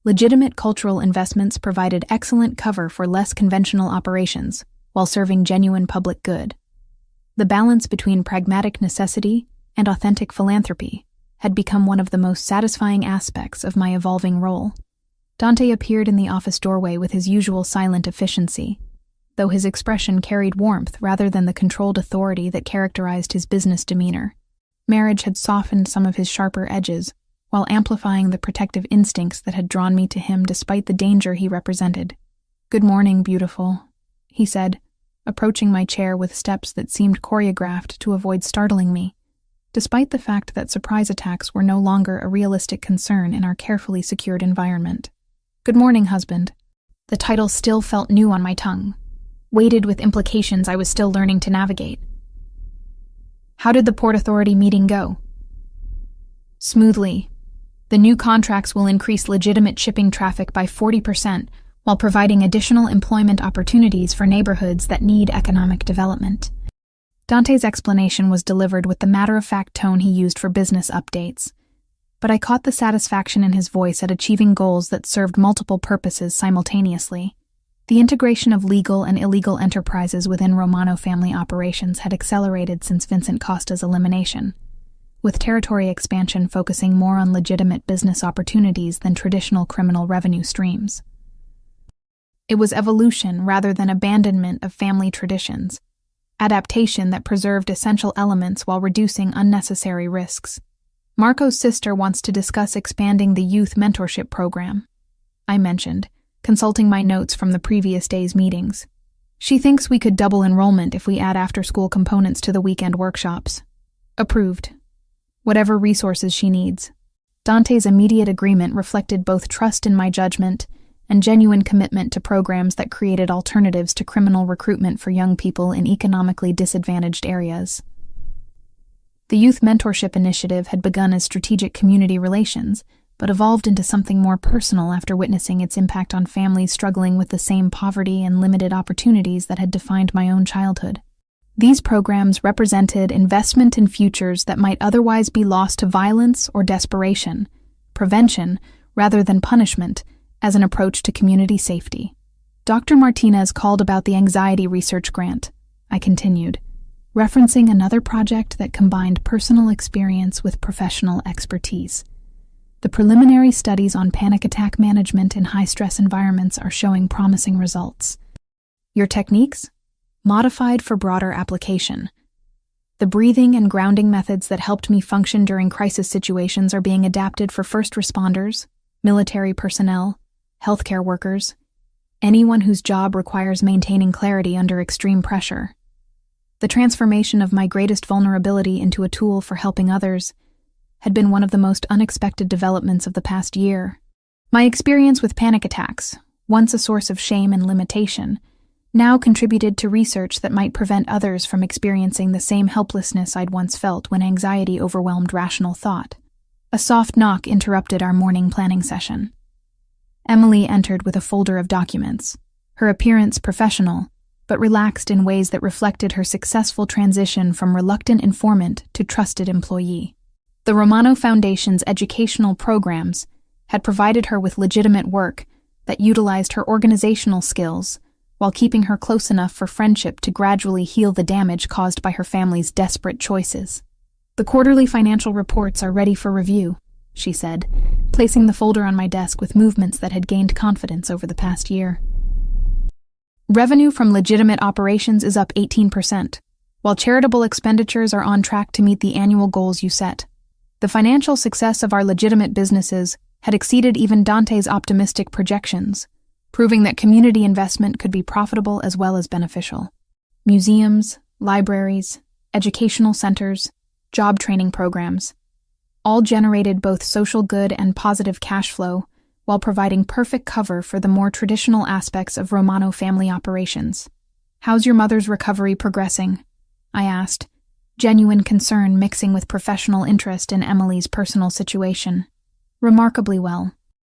Speaker 1: Legitimate cultural investments provided excellent cover for less conventional operations while serving genuine public good. The balance between pragmatic necessity and authentic philanthropy had become one of the most satisfying aspects of my evolving role. Dante appeared in the office doorway with his usual silent efficiency, though his expression carried warmth rather than the controlled authority that characterized his business demeanor. Marriage had softened some of his sharper edges, while amplifying the protective instincts that had drawn me to him despite the danger he represented. "Good morning, beautiful," he said, approaching my chair with steps that seemed choreographed to avoid startling me, despite the fact that surprise attacks were no longer a realistic concern in our carefully secured environment. "Good morning, husband." The title still felt new on my tongue, weighted with implications I was still learning to navigate. "How did the Port Authority meeting go?" "Smoothly. The new contracts will increase legitimate shipping traffic by 40%, while providing additional employment opportunities for neighborhoods that need economic development." Dante's explanation was delivered with the matter-of-fact tone he used for business updates, but I caught the satisfaction in his voice at achieving goals that served multiple purposes simultaneously. The integration of legal and illegal enterprises within Romano family operations had accelerated since Vincent Costa's elimination, with territory expansion focusing more on legitimate business opportunities than traditional criminal revenue streams. It was evolution rather than abandonment of family traditions, adaptation that preserved essential elements while reducing unnecessary risks. "Marco's sister wants to discuss expanding the youth mentorship program," I mentioned, consulting my notes from the previous day's meetings. "She thinks we could double enrollment if we add after-school components to the weekend workshops." "Approved. Whatever resources she needs." Dante's immediate agreement reflected both trust in my judgment and genuine commitment to programs that created alternatives to criminal recruitment for young people in economically disadvantaged areas. The Youth Mentorship Initiative had begun as strategic community relations, but evolved into something more personal after witnessing its impact on families struggling with the same poverty and limited opportunities that had defined my own childhood. These programs represented investment in futures that might otherwise be lost to violence or desperation, prevention rather than punishment, as an approach to community safety. Dr. Martinez called about the anxiety research grant, I continued, referencing another project that combined personal experience with professional expertise. "The preliminary studies on panic attack management in high-stress environments are showing promising results. Your techniques? Modified for broader application. The breathing and grounding methods that helped me function during crisis situations are being adapted for first responders, military personnel, healthcare workers, anyone whose job requires maintaining clarity under extreme pressure. The transformation of my greatest vulnerability into a tool for helping others had been one of the most unexpected developments of the past year. My experience with panic attacks, once a source of shame and limitation, now contributed to research that might prevent others from experiencing the same helplessness I'd once felt when anxiety overwhelmed rational thought. A soft knock interrupted our morning planning session. Emily entered with a folder of documents, her appearance professional, but relaxed in ways that reflected her successful transition from reluctant informant to trusted employee. The Romano Foundation's educational programs had provided her with legitimate work that utilized her organizational skills while keeping her close enough for friendship to gradually heal the damage caused by her family's desperate choices. "The quarterly financial reports are ready for review," she said, placing the folder on my desk with movements that had gained confidence over the past year. "Revenue from legitimate operations is up 18%, while charitable expenditures are on track to meet the annual goals you set. The financial success of our legitimate businesses had exceeded even Dante's optimistic projections, proving that community investment could be profitable as well as beneficial. Museums, libraries, educational centers, job training programs, all generated both social good and positive cash flow while providing perfect cover for the more traditional aspects of Romano family operations. "How's your mother's recovery progressing?" I asked, genuine concern mixing with professional interest in Emily's personal situation. "Remarkably well.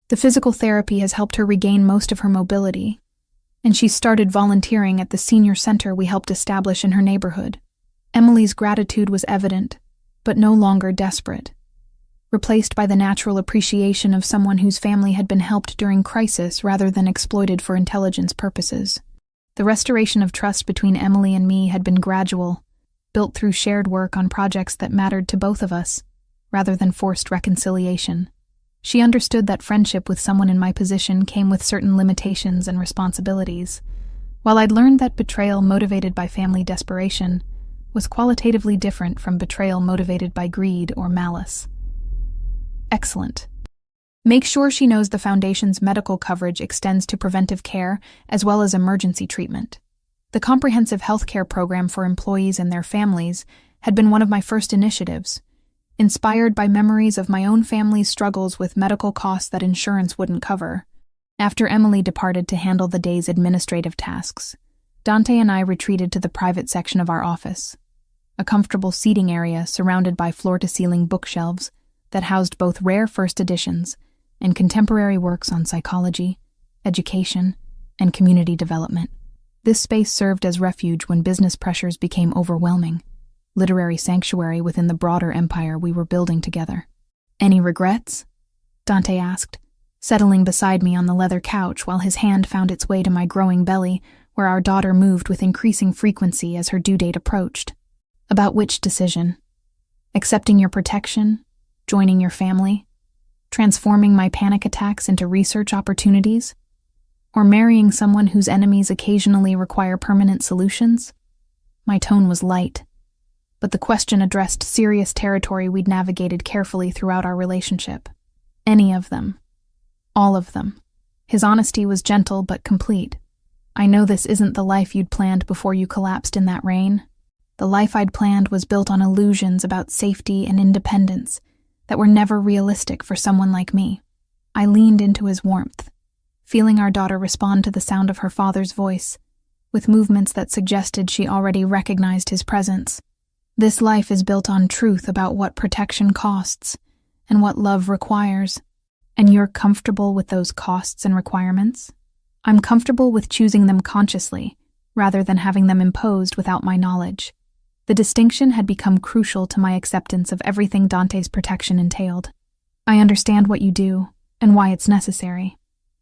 Speaker 1: The physical therapy has helped her regain most of her mobility, and she started volunteering at the senior center we helped establish in her neighborhood." Emily's gratitude was evident, but no longer desperate, replaced by the natural appreciation of someone whose family had been helped during crisis rather than exploited for intelligence purposes. The restoration of trust between Emily and me had been gradual, built through shared work on projects that mattered to both of us, rather than forced reconciliation. She understood that friendship with someone in my position came with certain limitations and responsibilities, while I'd learned that betrayal motivated by family desperation was qualitatively different from betrayal motivated by greed or malice. "Excellent. Make sure she knows the Foundation's medical coverage extends to preventive care as well as emergency treatment. The comprehensive healthcare program for employees and their families had been one of my first initiatives, inspired by memories of my own family's struggles with medical costs that insurance wouldn't cover. After Emily departed to handle the day's administrative tasks, Dante and I retreated to the private section of our office, a comfortable seating area surrounded by floor-to-ceiling bookshelves that housed both rare first editions and contemporary works on psychology, education, and community development. This space served as refuge when business pressures became overwhelming, literary sanctuary within the broader empire we were building together. "Any regrets?" Dante asked, settling beside me on the leather couch while his hand found its way to my growing belly, where our daughter moved with increasing frequency as her due date approached. "About which decision? Accepting your protection? Joining your family? Transforming my panic attacks into research opportunities? Or marrying someone whose enemies occasionally require permanent solutions?" My tone was light, but the question addressed serious territory we'd navigated carefully throughout our relationship. "Any of them. All of them." His honesty was gentle but complete. "I know this isn't the life you'd planned before you collapsed in that rain. The life I'd planned was built on illusions about safety and independence that were never realistic for someone like me." I leaned into his warmth, feeling our daughter respond to the sound of her father's voice, with movements that suggested she already recognized his presence. "This life is built on truth about what protection costs and what love requires. And you're comfortable with those costs and requirements?" "I'm comfortable with choosing them consciously, rather than having them imposed without my knowledge." The distinction had become crucial to my acceptance of everything Dante's protection entailed. "I understand what you do, and why it's necessary.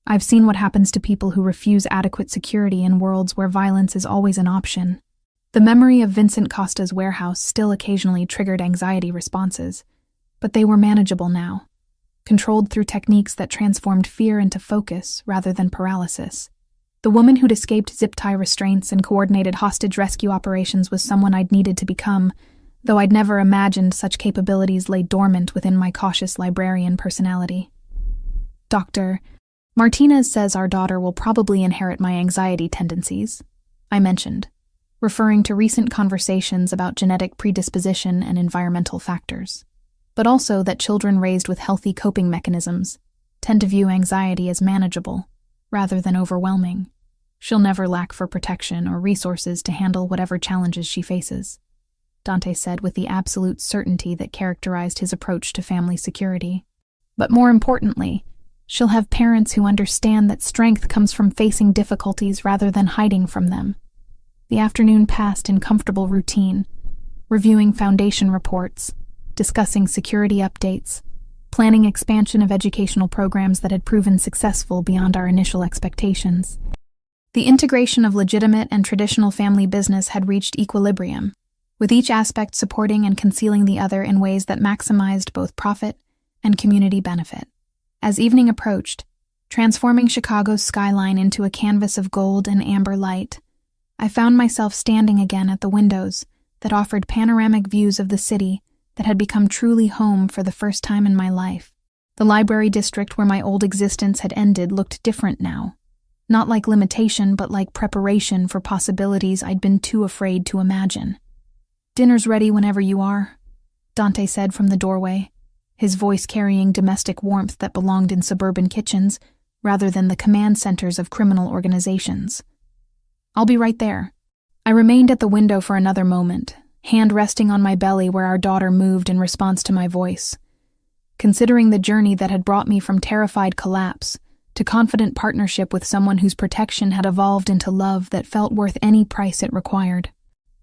Speaker 1: I've seen what happens to people who refuse adequate security in worlds where violence is always an option." The memory of Vincent Costa's warehouse still occasionally triggered anxiety responses, but they were manageable now, controlled through techniques that transformed fear into focus rather than paralysis. The woman who'd escaped zip-tie restraints and coordinated hostage rescue operations was someone I'd needed to become, though I'd never imagined such capabilities lay dormant within my cautious librarian personality. "Dr. Martinez says our daughter will probably inherit my anxiety tendencies," I mentioned, referring to recent conversations about genetic predisposition and environmental factors, but also that children raised with healthy coping mechanisms tend to view anxiety as manageable, rather than overwhelming. She'll never lack for protection or resources to handle whatever challenges she faces, Dante said with the absolute certainty that characterized his approach to family security. But more importantly, she'll have parents who understand that strength comes from facing difficulties rather than hiding from them. The afternoon passed in comfortable routine, reviewing foundation reports, discussing security updates, planning expansion of educational programs that had proven successful beyond our initial expectations. The integration of legitimate and traditional family business had reached equilibrium, with each aspect supporting and concealing the other in ways that maximized both profit and community benefit. As evening approached, transforming Chicago's skyline into a canvas of gold and amber light, I found myself standing again at the windows that offered panoramic views of the city that had become truly home for the first time in my life. The library district where my old existence had ended looked different now, not like limitation but like preparation for possibilities I'd been too afraid to imagine. "Dinner's ready whenever you are," Dante said from the doorway, his voice carrying domestic warmth that belonged in suburban kitchens rather than the command centers of criminal organizations. "I'll be right there." I remained at the window for another moment, hand resting on my belly where our daughter moved in response to my voice. Considering the journey that had brought me from terrified collapse to confident partnership with someone whose protection had evolved into love that felt worth any price it required.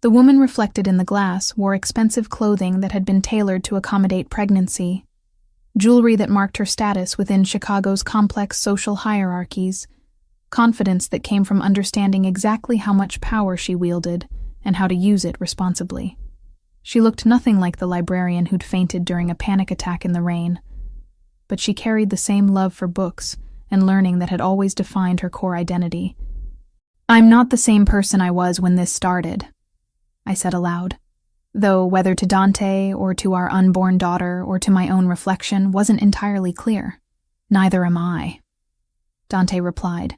Speaker 1: The woman reflected in the glass wore expensive clothing that had been tailored to accommodate pregnancy, jewelry that marked her status within Chicago's complex social hierarchies, confidence that came from understanding exactly how much power she wielded and how to use it responsibly. She looked nothing like the librarian who'd fainted during a panic attack in the rain, but she carried the same love for books and learning that had always defined her core identity. "I'm not the same person I was when this started," I said aloud, though whether to Dante or to our unborn daughter or to my own reflection wasn't entirely clear. "Neither am I," Dante replied,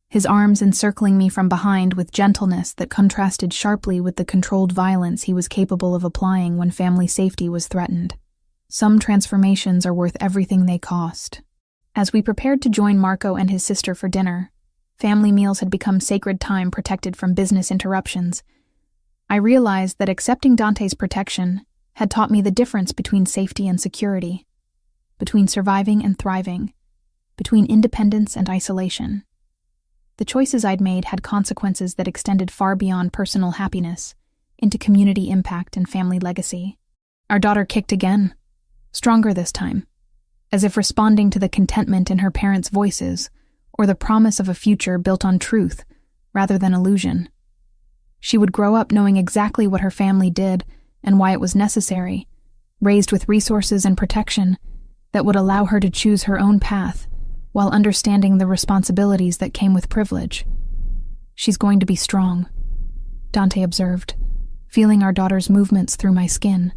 Speaker 1: his arms encircling me from behind with gentleness that contrasted sharply with the controlled violence he was capable of applying when family safety was threatened. "Some transformations are worth everything they cost." As we prepared to join Marco and his sister for dinner, family meals had become sacred time protected from business interruptions. I realized that accepting Dante's protection had taught me the difference between safety and security, between surviving and thriving, between independence and isolation. The choices I'd made had consequences that extended far beyond personal happiness, into community impact and family legacy. Our daughter kicked again, stronger this time, as if responding to the contentment in her parents' voices or the promise of a future built on truth rather than illusion. She would grow up knowing exactly what her family did and why it was necessary, raised with resources and protection that would allow her to choose her own path while understanding the responsibilities that came with privilege. "She's going to be strong," Dante observed, feeling our daughter's movements through my skin.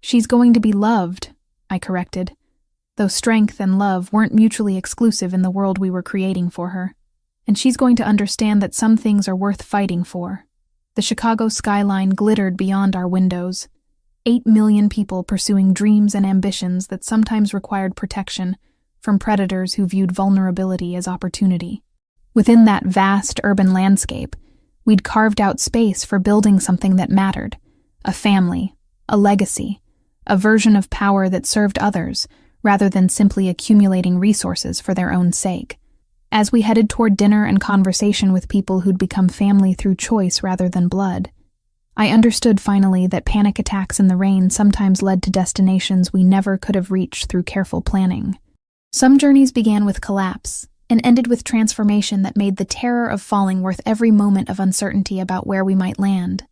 Speaker 1: "She's going to be loved," I corrected, though strength and love weren't mutually exclusive in the world we were creating for her. "And she's going to understand that some things are worth fighting for." The Chicago skyline glittered beyond our windows, 8 million people pursuing dreams and ambitions that sometimes required protection from predators who viewed vulnerability as opportunity. Within that vast urban landscape, we'd carved out space for building something that mattered, a family, a legacy, a version of power that served others rather than simply accumulating resources for their own sake. As we headed toward dinner and conversation with people who'd become family through choice rather than blood, I understood finally that panic attacks in the rain sometimes led to destinations we never could have reached through careful planning. Some journeys began with collapse and ended with transformation that made the terror of falling worth every moment of uncertainty about where we might land.